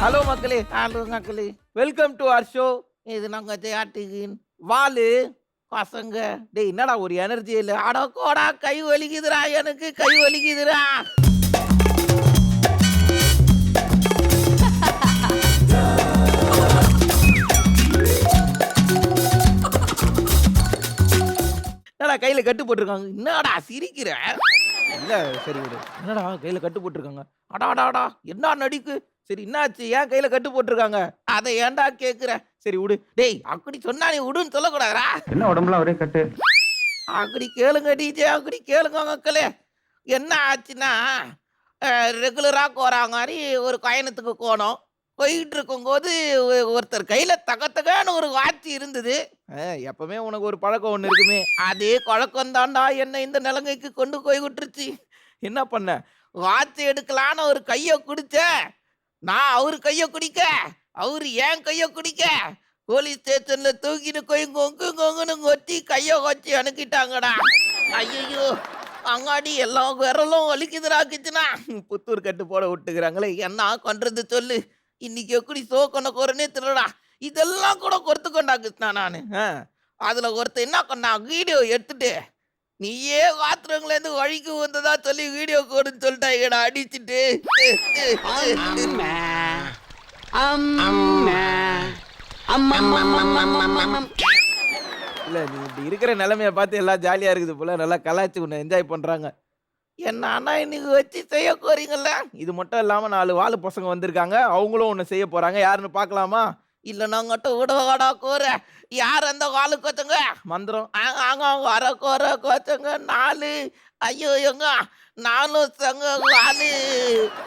Hello மக்களே welcome to our show. இது நாங்க ஜெயாட்டிகின் வாலு பசங்க. டேய் என்னடா ஒரு எனர்ஜி இல்ல. அட கோடா கை வலிக்குதுடா, எனக்கு கை வலிக்குதுடா. என்னடா கையில கட்டு போட்டிருக்காங்க? என்னடா சிரிக்கிற? இல்ல சரி விடு. என்னடா கையில கட்டு போட்டிருக்காங்க? அடாடாடா என்ன நடிக்கு. சரி என்னாச்சு, ஏன் கையில கட்டு போட்டிருக்காங்க? அதை ஏன்டா கேக்குற? சரி விடு. டேய் அப்படி சொன்னா நீ விடுன்னு சொல்லக்கூடாதுடா. என்ன உடம்புல ஒரே கட்டு? அப்படி கேளுங்க டிஜே, அப்படி கேளுங்க மக்களே. என்ன ஆச்சுன்னா ரெகுலரா போறா மாதிரி ஒரு பயணத்துக்கு போனோம். போயிட்டு இருக்கும்போது ஒருத்தர் கையில தகத்தகான்னு ஒரு வாட்ச் இருந்தது. எப்பவுமே உனக்கு ஒரு பழக்கம் ஒண்ணு இருக்குமே, அதே பழக்கம் தான்டா என்ன இந்த நிலைமைக்கு கொண்டு போய் விட்டுருச்சு. என்ன பண்ண, வாட்ச் எடுக்கலான்னு ஒரு கைய குடிச்சேன். நான் அவரு கைய குடிக்க, அவரு ஏன் கைய குடிக்க, போலீஸ் ஸ்டேஷன்ல தூக்கிட்டு போய் கொங்கு கொங்குன்னு கொத்தி கைய வச்சு அனுப்பிட்டாங்கடா. ஐயோ அங்காடி எல்லாம் விரலும் வலிக்குதுடா கிச்சுனா. புத்தூர் கட்டு போட விட்டுக்கிறாங்களே, என்ன பண்றது சொல்லு. இன்னைக்கு எப்படி சோக்கொண்ட குறனே தெரியலடா. இதெல்லாம் கூட கொறுத்து கொண்டாக்குச்சுனா நானு. அதுல ஒருத்தர் என்ன பண்ணா, வீடியோ எடுத்துட்டு நீயே பாத்ரூம்லேருந்து வழிக்கு வந்ததா சொல்லி வீடியோ கோடுன்னு சொல்லிட்டாங்கடா அடிச்சுட்டு. இல்ல நீ இப்படி இருக்கிற நிலைமைய பார்த்து எல்லாம் ஜாலியா இருக்குது போல, நல்லா கலாய்ச்சி உன்னை என்ஜாய் பண்றாங்க. என்ன அண்ணா இன்னைக்கு வச்சு செய்ய போறீங்கல்ல? இது மட்டும் இல்லாம 4 வாலு பசங்க வந்திருக்காங்க, அவங்களும் ஒண்ணு செய்ய போறாங்க. யாருன்னு பார்க்கலாமா? இல்ல நாங்கட்ட விடவாடா கோர. யார் அந்த வாலு கோச்சங்க? மந்திரம். ஆங்க வர கோர கோச்சங்க 4. ஐயோ எங்க 4 சங்க வாலு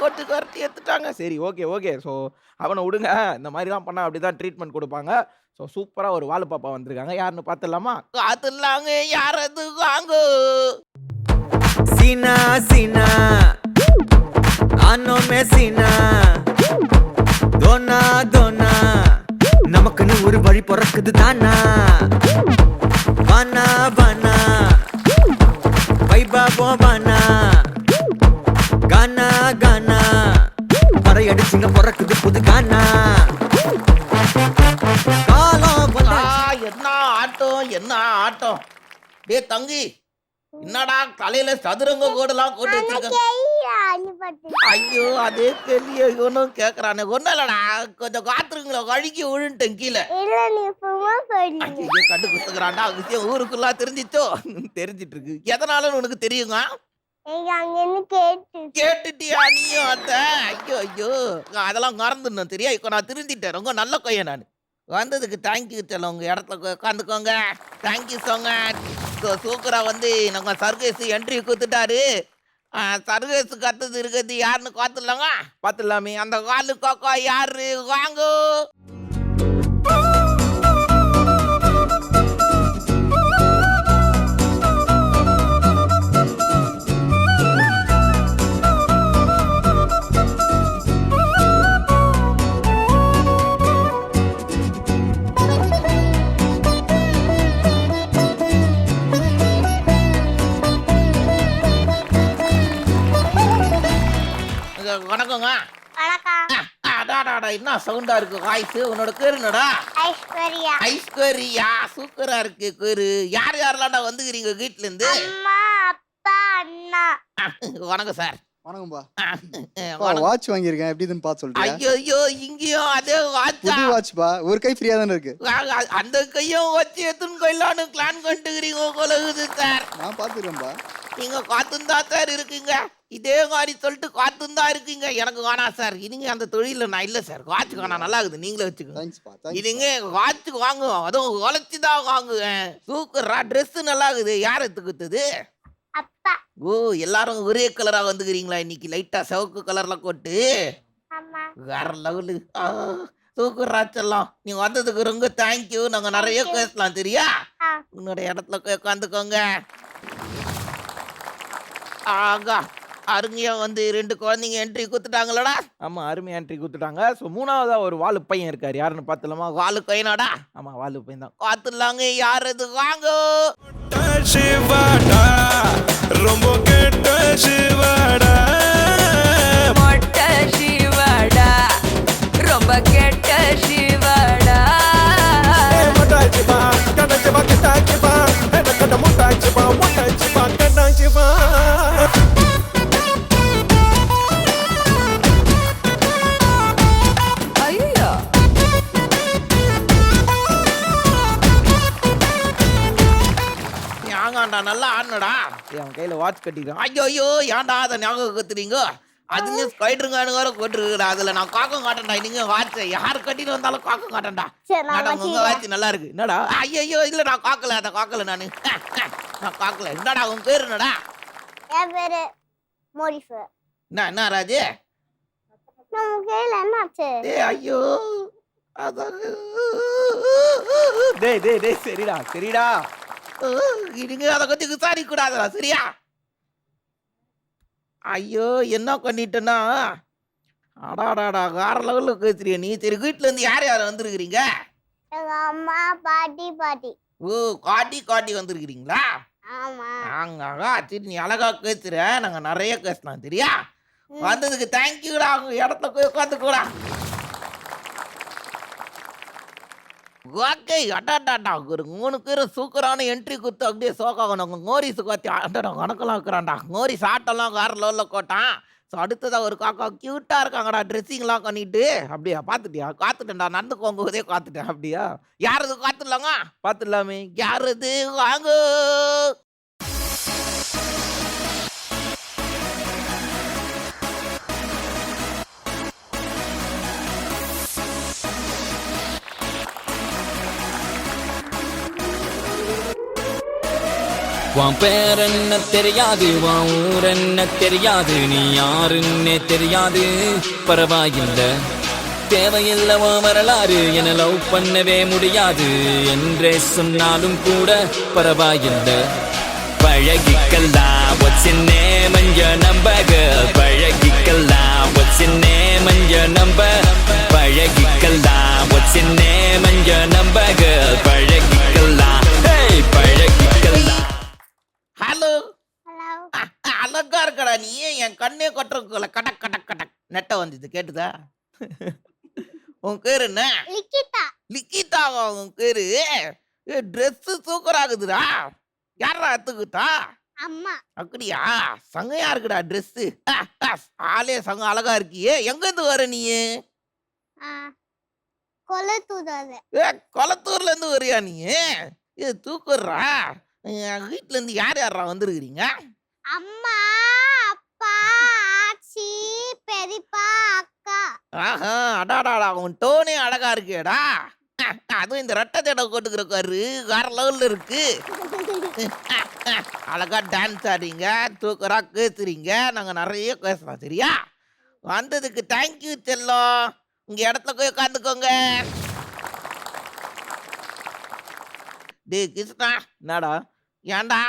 கொட்டு கரட்டி எடுத்துட்டாங்க. சரி ஓகே. ஸோ அவனை விடுங்க. இந்த மாதிரிலாம் பண்ணா அப்படிதான் ட்ரீட்மெண்ட் கொடுப்பாங்க. ஸோ சூப்பரா ஒரு வாலு பாப்பா வந்திருக்காங்க. யாருன்னு பார்த்துடலாமா? காத்துலாங்க யார் அது வாங்க. सीना सीना आनों में सीना दोना दोना நமக்குன்னு ஒரு வழி பிறக்குது தானா வானா வானா வைபா போவானா கானா கானா பறையடிச்சுங்க பிறக்குது புது கானா காலம் என்ன ஆட்டம். டே தங்கி, என்னடா தலையில சதுரங்க கோடெல்லாம் போட்டு வச்சிருக்காங்க? ஐயோ அதே கேள்வி ஒன்னும் கேக்குறானே. ஒன்னும் இல்லடா, கொஞ்சம் காத்துருங்கள வழுக்கி விழுந்துட்டேன் கீழே. கண்டு குத்துக்கிறான்டா. விஷயம் ஊருக்குள்ளா தெரிஞ்சிச்சோ? தெரிஞ்சிட்டு இருக்கு. எதனால உனக்கு தெரியுங்க? கேட்டுட்டியா நீயும் அத்த? ஐயோ அதெல்லாம் மறந்துடணும் தெரியா. இப்ப நான் திருந்திட்டேன். ரொம்ப நல்ல கொய்ய நான். வந்ததுக்கு தேங்க்யூ சொல்ல. உங்க இடத்துல உட்காந்துக்கோங்க. தேங்க்யூ சோங்க. சூப்பரா வந்து நம்ம சர்கேஸ் என்ட்ரி கொடுத்துட்டாரு. சர்கேஸ் கத்துது இருக்குது. யாருன்னு பார்த்துடலாமே. அந்த காலு கோக்கா யாரு வாங்கோ. வணக்கங்க. என்ன சவுண்டா இருக்கு வாய்ஸ்? உன்னோட பேரு என்னடா? ஐஸ்வர்யா. சூப்பரா இருக்கு பேரு. யாரெல்லாம் வந்துக்கிறீங்க வீட்டுல இருந்து? வணக்கம் சார். வணக்கம்பா. வாட்ச் வாங்கியிருக்கேன், எப்படி இதுன்னு பார்த்து சொல்றேன். ஐயோ இங்கேயும் அதே வாட்ச். புது வாட்ச்பா, ஒரு கை ஃப்ரீயா தானே இருக்கு. அந்த கையும் வச்சு எத்தனை கையிலான்னு பிளான் பண்ணிட்டுக்கிறீங்க கொலகுது சார். நான் பாத்துக்கிறேன்பா. நீங்க காத்துந்தா சார் இருக்கீங்க. இதே மாதிரி சொல்லிட்டு காத்துந்தா இருக்கீங்க. எனக்கு வேணாம் சார். இதுங்க அந்த தொழில நான் இல்ல சார். வாட்ச் வேணாம், நல்லா இருக்குது. நீங்களே வச்சுக்கோங்க. இதுங்க வாட்ச் வாங்குவோம், அதுவும் உழைச்சுதான் வாங்குவேன். சூப்பரா ட்ரெஸ் நல்லா இருக்குது. யார் எடுத்துக்குது? ஓ எல்லாரும் ஒரே கலரா வந்துக்கிறீங்களா இன்னைக்கு? லைட்டா சிவப்பு கலர்ல போட்டு வேற லெவலு. சூப்பரா செல்லாம். நீங்க வந்ததுக்கு ரொம்ப தேங்க்யூ. நாங்க நிறைய பேசலாம் தெரியா. உன்னோட இடத்துல உட்காந்துக்கோங்க. ஆகா அருமையா வந்து 2 குழந்தைங்க என்ட்ரி கொடுத்துட்டாங்களடா. ஆமா அருமையா என்ட்ரி கொடுத்துட்டாங்க. ஸோ 3வதா ஒரு வாலு பையன் இருக்காரு. யாருன்னு பார்த்துலாமா? வாலு பையனாடா. ஆமா வாலு பையன் தான். பார்த்துலாங்க யார் அது வாங்கோ. ரொம்ப கெட்ட சிவாடா. ஆடுறான்டா நல்லா ஆடணுடா. அவன் கையில வாட்ச் கட்டிக்கிறான். ஐயோ ஐயோ ஏன்டா அதை ஞாபகம் கத்துறீங்க? அதுலயும் ஸ்பைடருங்கானு வேற போட்டுருக்குடா. அதுல நான் காக்கம் காட்டேன்டா. நீங்க வாட்ச் யாரு கட்டிட்டு வந்தாலும் காக்கம் காட்டேன்டா. சரி நான் மேடம் உங்க வாட்ச் நல்லா இருக்கு. என்னடா? ஐயோ இல்ல நான் காக்கல, அதை காக்கல நானு. நான் காக்கல. என்னடா உன் பேரு என்னடா? என் பேரு மோரிஃபு. என்ன ராஜு? நம்ம கையில என்னாச்சு? ஐயோ அதான். டேய் சரிடா சரிடா. நீங்க அதை கொஞ்சம் விசாரிக்க கூடாதா சரியா? ஐயோ என்ன பண்ணிட்டேன்னா, அடாடாடா வேற லெவல்ல பேசுறிய நீ. சரி வீட்டுல இருந்து யார் யார் வந்திருக்கிறீங்க? எங்க அம்மா பாட்டி. ஓ காட்டி வந்திருக்கிறீங்களா? ஆமா. நாங்க சரி நீ அழகா பேசுற. நாங்க நிறைய பேசலாம் சரியா? வந்ததுக்கு தேங்க்யூடா. உங்க இடத்துல போய் உட்காந்துக்கூடா. ஓகே அடாடாடா ஒரு 3 பேரும் சூப்பரான என்ட்ரி குத்து அப்படியே சோக்காகணும். மோரிஸு காத்தி அடாடா கணக்கெல்லாம் இருக்கிறான்டா. மோரிஸ் ஆட்டெல்லாம் வேற லெவலில் கோட்டான். ஸோ அடுத்ததாக ஒரு காக்கா க்யூட்டாக இருக்காங்கடா. ட்ரெஸ்ஸிங்லாம் பண்ணிட்டு அப்படியா பார்த்துட்டியா? காத்துட்டேன்டா. நடந்து போகும்போதே காத்துட்டேன். அப்படியா யாரது காத்துடலாங்க? பார்த்துடலாமே. யாரது வாங்க. உன் பேர் என்ன தெரியாது, உன் ஊர் என்ன தெரியாது, நீ யாருன்னே தெரியாது, பரவாயில்ல. தேவையில்லை உன் வரலாறு, என லவ் பண்ணவே முடியாது என்றே சொன்னாலும் கூட பரவாயில்லை. பழகிக்கலாம் what's your name and your number girl, பழகிக்கலாம் what's your name and your number, பழகிக்கலாம் what's your name and your number girl, பழகிக்கலாம் hey பழகிக்கலாம். Hello hello. அழகா இருக்கடா நீ. என் கண்ணே கொட்டுறக்குள்ள கடக் கடக் கடக் நெட்ட வந்தது கேட்டுதா? உன் பேரு என்ன? லிக்கிதா. லிக்கிதாவா உன் பேரு? ட்ரெஸ் சூப்பராகுதுடா. யாரா எடுத்துக்கிட்டா? அம்மா. அப்படியா? சங்கையா இருக்குடா ட்ரெஸ். ஆளே சங்கம் அழகா இருக்கியே. எங்க இருந்து வர நீ? கொலத்தூதால. கொளத்தூர்ல இருந்து வரியா நீ? தூக்குறா. வீட்டுல இருந்து யார் யாரா வந்திருக்கிறீங்க? அம்மா, அப்பா, ஆச்சி, பெரியப்பா, அக்கா. ஆஹா அடாடாடா உன் டோனே அழகா இருக்கேடா. அதுவும் இந்த ரெட்டை ஜடை போட்டுக்கிற காரு வேற லெவல்ல இருக்கு. அழகா டான்ஸ் ஆடுறீங்க, தூக்கரா பேசுறீங்க. நாங்க நிறைய பேசலாம் சரியா? வந்ததுக்கு தேங்க்யூ செல்லம். உங்க இடத்துல போய் உட்காந்துக்கோங்க. டேய் கிருஷ்ணா என்னடா? ஏன்டா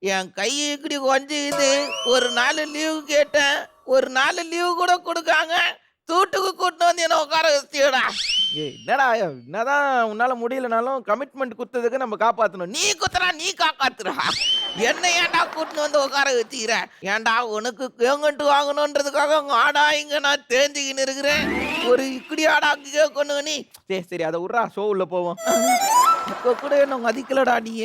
என் கை இப்படி கொஞ்சுது. ஒரு நாள் லீவு கேட்டேன், ஒரு நாள் லீவு கூட கொடுக்காங்க. தூட்டுக்கு கூட்டு வந்து என்ன உட்கார வச்சிடா. என்னடா என்னதான் உன்னால முடியலனாலும் கமிட்மெண்ட் குத்துறதுக்கு நம்ம காப்பாற்றணும். நீ குத்துறா நீ காப்பாத்துறா. என்ன ஏன்டா கூட்டின்னு வந்து உட்கார வச்சுக்கிற? ஏன்டா உனக்கு கேங்கட்டு வாங்கணுன்றதுக்காக ஆடா இங்க நான் தேஞ்சிக்கின்னு இருக்கிறேன். ஒரு இப்படி ஆடா கொண்டு நீ. சரி அதை விட்றா, ஷோ உள்ள போவோம். இப்போ கூட என்ன மதிக்கலடா நீ.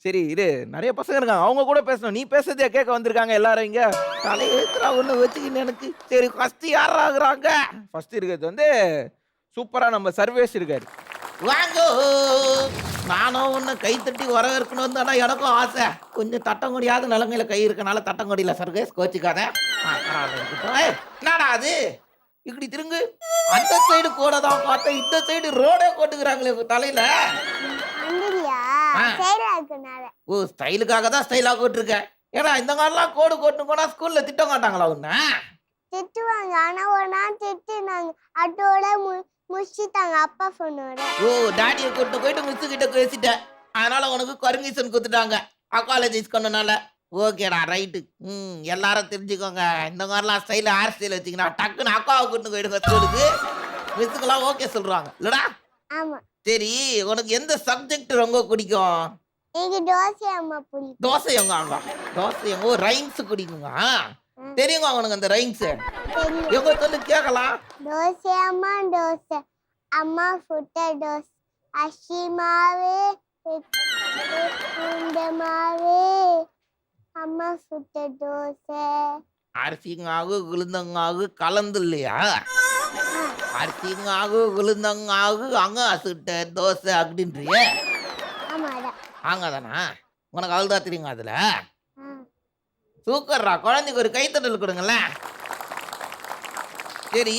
சரி இது நிறைய பசங்க இருக்காங்க, அவங்க கூட பேசணும். நீ பேசுறதே கேட்க வந்திருக்காங்க எல்லாரும். இங்க தலையெழுத்துறா ஒன்று வச்சுக்கின்னு எனக்கு. சரி ஃபர்ஸ்ட் யார் ஆகுறாங்க? ஃபர்ஸ்ட் இருக்கிறது வந்து சூப்பரா நம்ம சர்வேஷ் இருக்காரு. வாங்க. நானும் ஒன்று கை தட்டி வரவேற்கணும் தானே எனக்கும் ஆசை. கொஞ்சம் தட்டங்கொடியாவது நிலங்கையில கை இருக்கனால தட்டங்கொடியில சர்வேஷ் கோச்சிக்காத. என்னடா அது இப்படி திருங்கு? அந்த சைடு கூட தான் பார்த்தேன், இந்த சைடு ரோடே போட்டுக்கிறாங்களே தலையில. அந்தரியா சைடுல இருக்கனால. ஓ ஸ்டைலுக்காக தான் ஸ்டைலா போட்டுருக்க. ஏன்னா இந்த மாதிரிலாம் கோடு கோட்டு போனா ஸ்கூல்ல திட்ட மாட்டாங்களா உன்ன? திட்டுவாங்க. ஆனா ஒரு நாள் திட்டுனாங்க. அதோட முடிச்சுட்டாங்க அப்பா சொன்னோட. ஓ டாடியை கூட்டு போயிட்டு மிஸ் கிட்ட பேசிட்டேன், அதனால உனக்கு பர்மிஷன் கொடுத்துட்டாங்க அக்காலஜைஸ் பண்ணனால. ஓகேடா ரைட்டு. எல்லாரும் தெரிஞ்சுக்கோங்க, இந்த மாதிரிலாம் ஸ்டைல ஹேர் ஸ்டைல் வச்சிங்கன்னா டக்குன்னு அக்காவை கூட்டு போயிடுங்க ஸ்கூலுக்கு. மிஸ்ஸுக்கெல்லாம் ஓகே சொல்றாங்க இல்லடா? ஆமா. சரி உனக்கு எந்த சப்ஜெக்ட் ரொம்ப பிடிக்கும்? எனக்கு தோசை அம்மா பிடிக்கும். தோசை எங்க அங்க? தோசை எங்க? ரைம்ஸ் பிடிக்குங்க. தெரியுங்க உனக்கு அந்த ரைம்ஸ்? எங்க சொல்லி கேட்கலாம். தோசை அம்மா தோசை அம்மா சுட்ட தோசை அரிசி மாவு உளுந்த மாவு அம்மா சுட்ட தோசை. அரிசிங்காகு உளுந்தங்காகு கலந்து இல்லையா? அரிசிங்காகு உளுந்தங்காகு அங்க சுட்ட தோசை அப்படின்றிய? ஆமாடா. ஆங்கதானா? உனக்கு அவ்வளோதான் தெரியுங்க அதில். ஆ. சூப்பர்ரா, குழந்தைக்கு ஒரு கைத்தட்டல் கொடுங்களேன். சரி,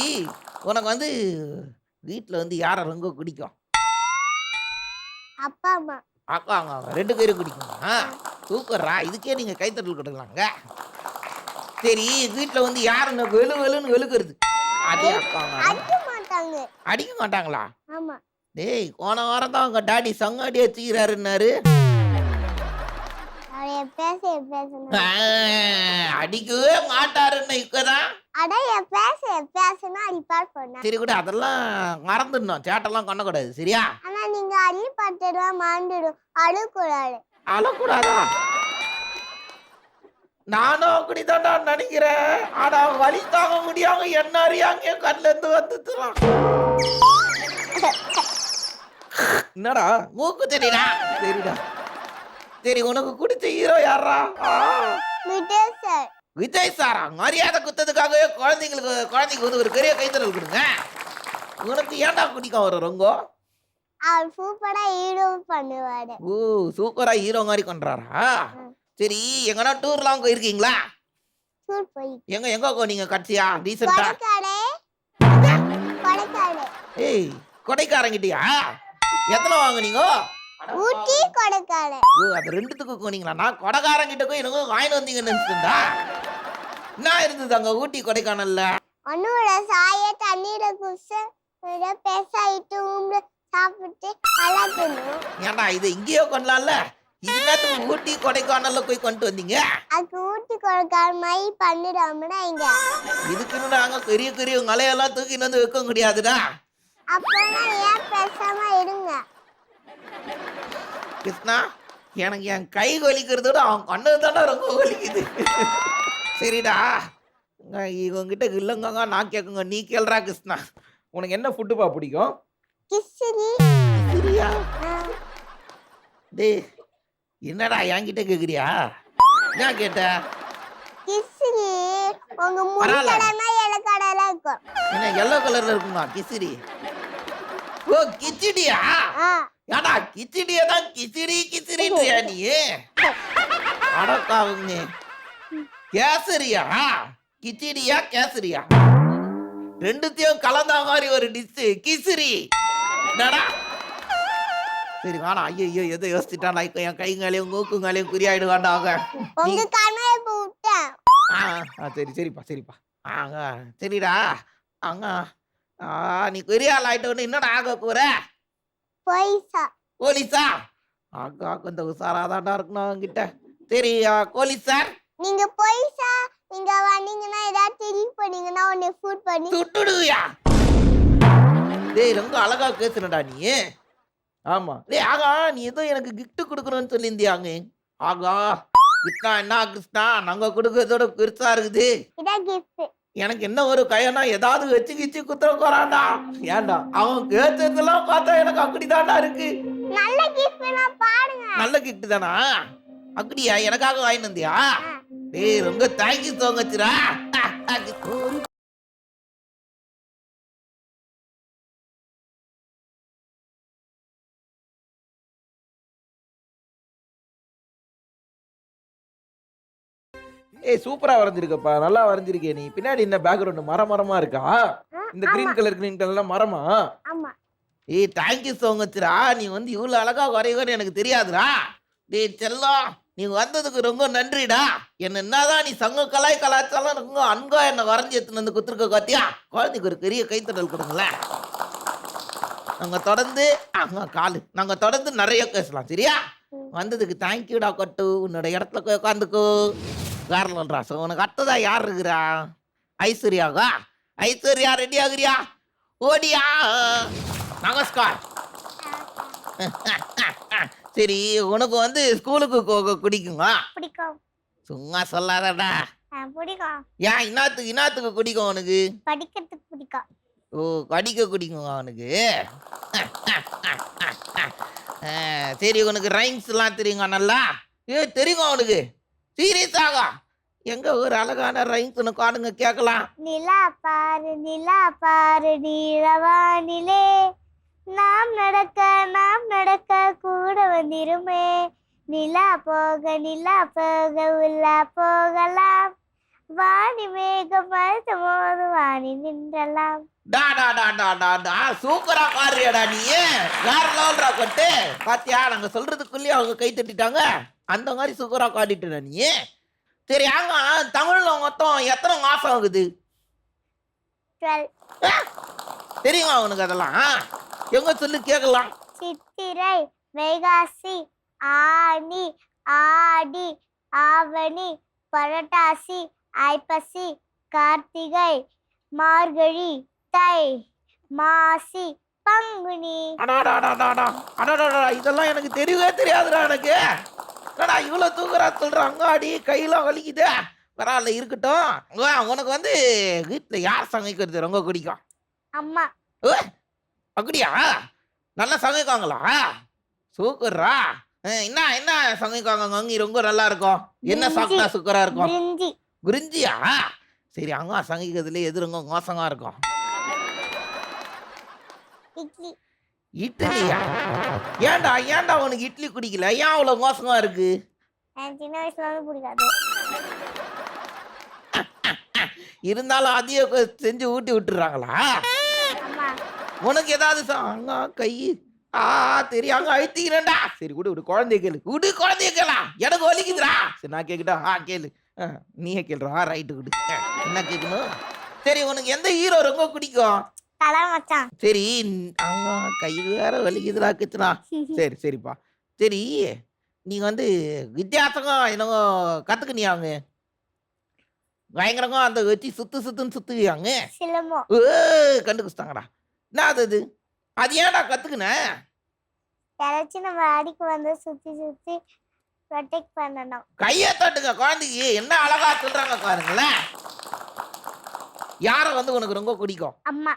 உனக்கு வந்து வீட்டில் வந்து யாரை ரொம்ப பிடிக்கும்? அப்பா அம்மா. அக்காங்க 2 பேரும் பிடிக்குமா? சூப்பர்ரா, இதுக்கே நீங்கள் கைத்தட்டல் கொடுக்கலாங்க. சரி, வீட்டில் வந்து யாருன்னு வெளு வெளுன்னு வெளுக்கிறது? அதே அக்காங்க. அடிக்க மாட்டாங்க. அடிக்க மாட்டாங்களா? ஆமா. டேய், போன வாரம் தான் உங்க டாடி சங்காடி வச்சுக்கிறாருன்னாரு. அவளைய பேசணும். அடிக்கவே மாட்டாருன்னு இப்பதான். அட என் பேசணும் அடிப்பார் சொன்னா. சரி கூட, அதெல்லாம் மறந்துடணும், சேட்டெல்லாம் பண்ணக்கூடாது, சரியா? ஆனா நீங்க அள்ளி பார்த்துடுவா மறந்துடும். அழுக்கூடாது. அழக்கூடாதா? நானும் அப்படித்தான்டா நினைக்கிறேன். ஆனா வலி தாங்க முடியாம என்ன அறியாங்க என் கண்ணுல இருந்து வந்துட்டுறான். என்னடா மூக்கு தெரியுடா? சரிடா. சரி, உனக்கு பிடிச்ச ஹீரோ யாரா? விஜய் சார். விஜய் சாரா? மரியாதை குத்ததுக்காகவே குழந்தைக்கு வந்து ஒரு பெரிய கைத்தறல் கொடுங்க. உனக்கு ஏன்டா பிடிக்கும் அவர் ரொம்ப? அவர் சூப்பரா ஹீரோ பண்ணுவாரு. ஓ, சூப்பரா ஹீரோ மாதிரி பண்றாரா? சரி, எங்கன்னா டூர்லாம் போயிருக்கீங்களா? டூர் போய். எங்க போனீங்க கட்சியா ரீசெண்டா? கொடைக்கானல். ஏய், கொடைக்காரங்கிட்டியா? எத்தனை வாங்குனீங்க? ஊட்டி கொடைக்கானல். ஓ, அது ரெண்டுத்துக்கு போனீங்களா? நான் கொடைக்காரங்கிட்ட போய் எனக்கு வாங்கி வந்தீங்கன்னு நினைச்சுட்டா. என்ன இருந்தது அங்க ஊட்டி கொடைக்கானல்ல? ஒன்னோட சாய தண்ணீர குடிச்சு பேசாயிட்டு ஊம்பு சாப்பிட்டு அழகணும். ஏன்டா இது இங்கேயோ கொண்டலாம்ல? இது என்னத்துக்கு ஊட்டி கொடைக்கானல்ல போய் கொண்டு வந்தீங்க? அது ஊட்டி கொடைக்கானல் மாதிரி பண்ணிடாமடா இங்க. இதுக்குன்னு நாங்க பெரிய பெரிய மலையெல்லாம் தூக்கி வந்து வைக்க முடியாதுடா. அப்பனா ஏன் பேசாம இருங்க? கிருஷ்ணா, எனக்கு என் கை வலிக்கிறதோட அவன் கண்ணு தானே ரொம்ப வலிக்குது. சரிடா, இவங்கிட்ட இல்லைங்க, நான் கேட்குங்க, நீ கேள்றா கிருஷ்ணா. உனக்கு என்ன ஃபுட்டுப்பா பிடிக்கும்? கிஸ்ஸிரி. சரியா? டேய், என்னடா என்கிட்ட கேட்குறியா? என்ன கேட்ட? கிஸ்ஸிரி உங்க முடி கடனா இலக்கடல இருக்கும். என்ன எல்லோ கலர்ல இருக்குமா கிசிடி? ஓ, கிச்சிடியா? ஏடா கிச்சிடியா தான் கிச்சிடின்றியா நீ? அடக்காவுங்க, கேசரியா? கிச்சிடியா கேசரியா? ரெண்டுத்தையும் கலந்த மாதிரி ஒரு டிஷ் கிசிரி. என்னடா? சரி வேணா, ஐயோ எதை யோசிச்சுட்டான். என் கைங்காலையும் மூக்குங்காலையும் குறியாயிடுவாண்டாங்க. உங்க கண்ணை போட்டேன். சரி சரிப்பா. சரிடா. அங்க நீ பெரிய ஆள் ஆயிட்டோன்னு என்னடா ஆக போற? போலீஸா? ஆகா, கொஞ்சம் உசாராதான்டா இருக்கணும் அவங்கிட்ட. சரி, போலீஸ் சார், நீங்க போலீஸா இங்க வந்தீங்கன்னா ஏதாவது திரும்பி போனீங்கன்னா உன்னை ஃபுட் பண்ணி சுட்டுடுவியா? டேய், ரொம்ப அழகா பேசுறடா நீ. ஆமா. டேய் ஆகா, நீ ஏதோ எனக்கு கிஃப்ட் கொடுக்கணும்னு சொல்லியிருந்தியாங்க. ஆகா, கிருஷ்ணா என்ன கிருஷ்ணா, நாங்க கொடுக்கறதோட பெருசா இருக்குது. இதான் கிஃப்ட். எனக்கு என்ன ஒரு கையனா ஏதாவது வச்சு கிச்சு குத்துற போறான்டா. ஏன்டா அவன் கேட்டதெல்லாம் பார்த்தா எனக்கு அப்படிதான்டா இருக்கு. நல்ல கிஃப்ட்னா பாருங்க. நல்ல கிஃப்ட் தானா? அப்படியா? எனக்காக வாங்கிட்டு வந்தியா? டேய், ரொம்ப தேங்க்யூ சோ மச்ரா. ஏய், சூப்பரா வரைஞ்சிருக்கப்பா, நல்லா வரைஞ்சிருக்கே நீ. பின்னாடி என்ன பேக்ரவுண்ட் மரமா இருக்கா? இந்த கிரீன் கலர் மரமா? ஆமா. ஏய், தேங்க்யூ சோ மச்ரா. நீ வந்து இவ்வளவு அழகா வரைவன்னு எனக்கு தெரியாதுடா. டேய் செல்லம், நீ வந்ததுக்கு ரொம்ப நன்றிடா. என்னதான் நீ சங்க கலாச்சாரம் ரொம்ப அன்பா என்ன வரைஞ்சி எடுத்துன்னு வந்து குத்துருக்க காத்தியா? குழந்தைக்கு ஒரு பெரிய கைத்தடல் கொடுங்களேன். நாங்க தொடர்ந்து நிறைய பேசலாம், சரியா? வந்ததுக்கு தேங்க்யூடா கட்டு. உன்னோட இடத்துல போய் உட்காந்துக்கோ. வேறா, உனக்கு அடுத்ததா யார் இருக்கிறா? ஐஸ்வர்யாவா? ஐஸ்வர்யா ரெடி ஆகுறியா? ஓடியா. நமஸ்கார். சரி, உனக்கு வந்து ஸ்கூலுக்கு பிடிக்குமா? பிடிக்கும். சும்மா சொல்லாதடா. பிடிக்கும். ஏன் இன்னாத்துக்கு பிடிக்கும் உனக்கு? படிக்கிறதுக்கு பிடிக்கும். ஓ, படிக்க பிடிக்கும் அவனுக்கு. சரி, உனக்கு ரைம்ஸ் எல்லாம் தெரியுங்க நல்லா? தெரியும் அவனுக்கு? சீரியஸாக? எங்க ஒரு அழகான ரைம்ஸ் உனக்கு ஆடுங்க கேட்கலாம். நிலா பாரு நீலவானிலே, நாம் நடக்க கூட வந்திருமே, நிலா போக உலா போகலாம் வாணி மேகம் மறுத்த போது வாணி நின்றலாம். டா டா டா டா டா டா சூப்பரா பாடுறியாடா நீ. வேற லெவல்ரா கொட்டு. பாத்தியா நாங்க சொல்றதுக்குள்ளேயே அவங்க கை தட்டிட்டாங்க. அந்த மாதிரி சூப்பரா பாடிட்டுடா நீ. சரி ஆங்க தமிழ்ல மொத்தம் எத்தனை மாசம் ஆகுது 12. தெரியுமா உனக்கு அதெல்லாம்? எங்க சொல்லு கேட்கலாம். சித்திரை வைகாசி ஆனி ஆடி ஆவணி புரட்டாசி ஐப்பசி கார்த்திகை மார்கழி தை மாசி பங்குனி. அடாடாடாடாடா அடாடாடா இதெல்லாம் எனக்கு தெரியவே தெரியாதுடா எனக்கு. என்னடா இவ்வளோ தூக்குறா சொல்றாங்க. அடி கையெல்லாம் வலிக்குது. பரவாயில்ல இருக்கட்டும். உனக்கு வந்து வீட்டில் யார் சமைக்கிறது ரொம்ப பிடிக்கும்? அம்மா. ஓ அப்படியா? நல்லா சமைக்காங்களா? சூப்பர்ரா. என்ன என்ன சமைக்காங்க அங்கே ரொம்ப நல்லா இருக்கும்? என்ன சாப்பிட்டா சூப்பரா இருக்கும்? பிரிஞ்சி. குறிஞ்சியா? சரி அங்க சமைக்கிறதுல எது ரொம்ப மோசமா இருக்கும்? இட்லி. இட்லியா? ஏன்டா ஏன்டா உனக்கு இட்லி குடிக்கல? ஏன் அவ்வளவு மோசமா இருக்கு? எனக்கு சின்ன வயசுல இருந்து பிடிக்காது. இருந்தாலும் அதையும் செஞ்சு ஊட்டி விட்டுறாங்களா? அம்மா. உனக்கு ஏதாவது அங்க கை தெரியாங்க அழுத்திக்கிறேன்டா. சரி விடு விடு குழந்தைய கேளு. விடு குழந்தைய கேளா. எனக்கு வலிக்குதுடா. சரி நான் கேட்கட்டா? கேளு. நீயே கேளுறா. ரைட்டு விடு. என்ன கேட்கணும்? சரி உனக்கு எந்த ஹீரோ ரொம்ப பிடிக்கும்? தலை மச்சான். சரி அங்க கை வேற வலிக்குதுடா கிச்சுனா. சரி சரிப்பா. சரி நீ வந்து வித்தியாசம் என்னவோ கத்துக்கினியாங்க? பயங்கரங்க அந்த வச்சு சுத்துன்னு சுத்துவியாங்க. சிலம்பம். கண்டுபிடிச்சிட்டாங்கடா. என்ன அது அது ஏன்டா கத்துக்கின? யாராச்சும் நம்ம அடிக்கு வந்து சுத்தி சுத்தி ப்ரொடெக்ட் பண்ணணும். கையை தட்டுங்க குழந்தைக்கு. என்ன அழகா சொல்றாங்க பாருங்களேன். யாரை வந்து உனக்கு ரொம்ப பிடிக்கும்? அம்மா.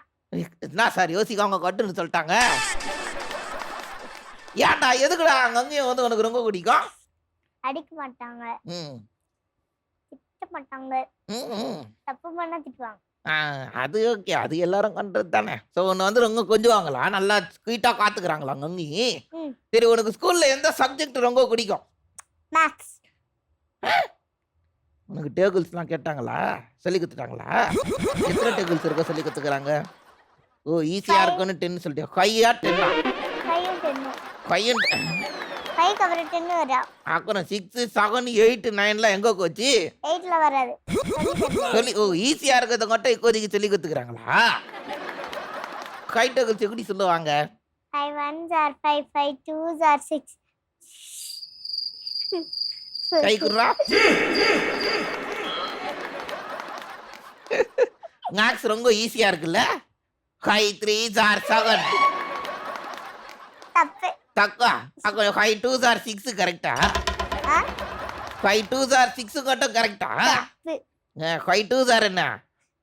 என்ன சார் யோசிக்காம கட்டுன்னு சொல்லிட்டாங்க. ஏன்டா எதுக்குடா அங்கேயும் வந்து உனக்கு ரொம்ப பிடிக்கும்? அடிக்க மாட்டாங்க, ம் திட்ட மாட்டாங்க, ம், ம். தப்பு பண்ணா திட்டுவாங்க. அது ஓகே. அது எல்லாரும் பண்றது தானே. ஸோ உன்னை வந்து ரொம்ப கொஞ்சுவாங்களா? நல்லா ஸ்வீட்டாக காத்துக்கிறாங்களா அங்கி? ம். சரி உனக்கு ஸ்கூல்ல எந்த சப்ஜெக்ட் ரொம்ப பிடிக்கும்? மேக்ஸ். உனக்கு டேபிள்ஸ்லாம் கேட்டாங்களா? சொல்லி கொடுத்துட்டாங்களா? எத்தனை டேபிள்ஸ் இருக்கோ சொல்லி கொடுத்துக்கிறாங்க? ஓ ஈஸியாக இருக்குன்னு 10 சொல்லிட்டு கையா 10 கையும் டென்னும். கையும் கை கவர் டென்னு வரும். அப்புறம் 6 7 8 9லாம் எங்கே போச்சு? 8ல வராது. சொல்லி ஓ ஈஸியாக இருக்கிறத மட்டும் இப்போதைக்கு சொல்லி கொடுத்துக்கிறாங்களா? கை டேபிள்ஸ் எப்படி சொல்லுவாங்க? 5 1s are 5, 5 2s are 6. கை குடுறா. மேக்ஸ் ரொம்ப ஈஸியா இருக்குல்ல? 5 3s are 7. தப்பு. தக்கா அப்போ 5 2s are 6 கரெக்டா? 5 2s are 6 மட்டும் கரெக்டா? தப்பு. 5 2s are என்ன?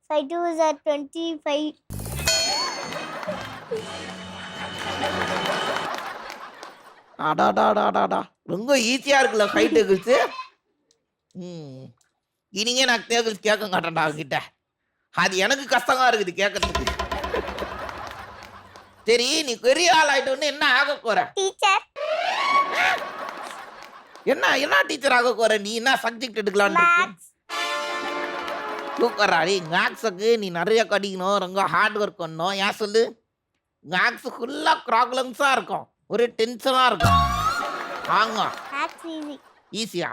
5 2s are 25. அடாடாடாடாடா ரொம்ப ஈஸியா இருக்குல்ல கை டேபிள்ஸ். இனிங்க நான் டேபிள்ஸ் கேட்க மாட்டேன்டா அவங்கிட்ட. அது எனக்கு கஷ்டமா இருக்குது கேட்கறதுக்கு. சரி நீ பெரிய ஆள் ஆயிட்டோன்னு என்ன ஆக போற? டீச்சர். என்ன என்ன டீச்சர் ஆக போற? நீ என்ன சப்ஜெக்ட் எடுக்கலாம்னு இருக்கு? மேக்ஸ். சூப்பரா. நீ மேக்ஸுக்கு நீ நிறைய படிக்கணும், ரொம்ப ஹார்ட் ஒர்க் பண்ணணும். ஏன் சொல்லு? மேக்ஸ் ஃபுல்லா ப்ராப்ளம்ஸா இருக்கும், ஒரு டென்ஷனா இருக்கும். ஆங்க மேக்ஸ் ஈஸி. ஈஸியா?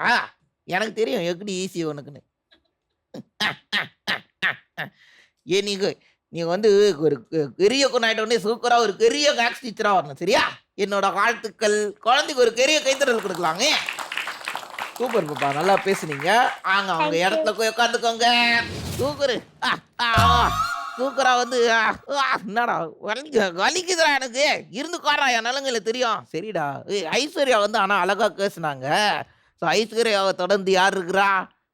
எனக்கு தெரியும் எப்படி ஈஸி உனக்குன்னு. நீ வந்து ஒரு பெரிய கொண்டாயிட்டோடனே சூப்பரா ஒரு பெரிய மேக்ஸ் டீச்சரா வரணும். சரியா? என்னோட வாழ்த்துக்கள். குழந்தைக்கு ஒரு பெரிய கைத்தறல் கொடுக்கலாங்க. சூப்பர் பாப்பா, நல்லா பேசுனீங்க. அவங்க இடத்துல போய் உட்காந்துக்கோங்க. சூப்பரு. சூப்பரா வந்து என்னடா வலிக்குதுடா எனக்கு. இருந்து காரா என் நிலங்கையில தெரியும். சரிடா. ஐஸ்வர்யா வந்து ஆனா அழகா பேசுனாங்க. ஸோ ஐஸ்வர்யாவை தொடர்ந்து யார் இருக்கிறா?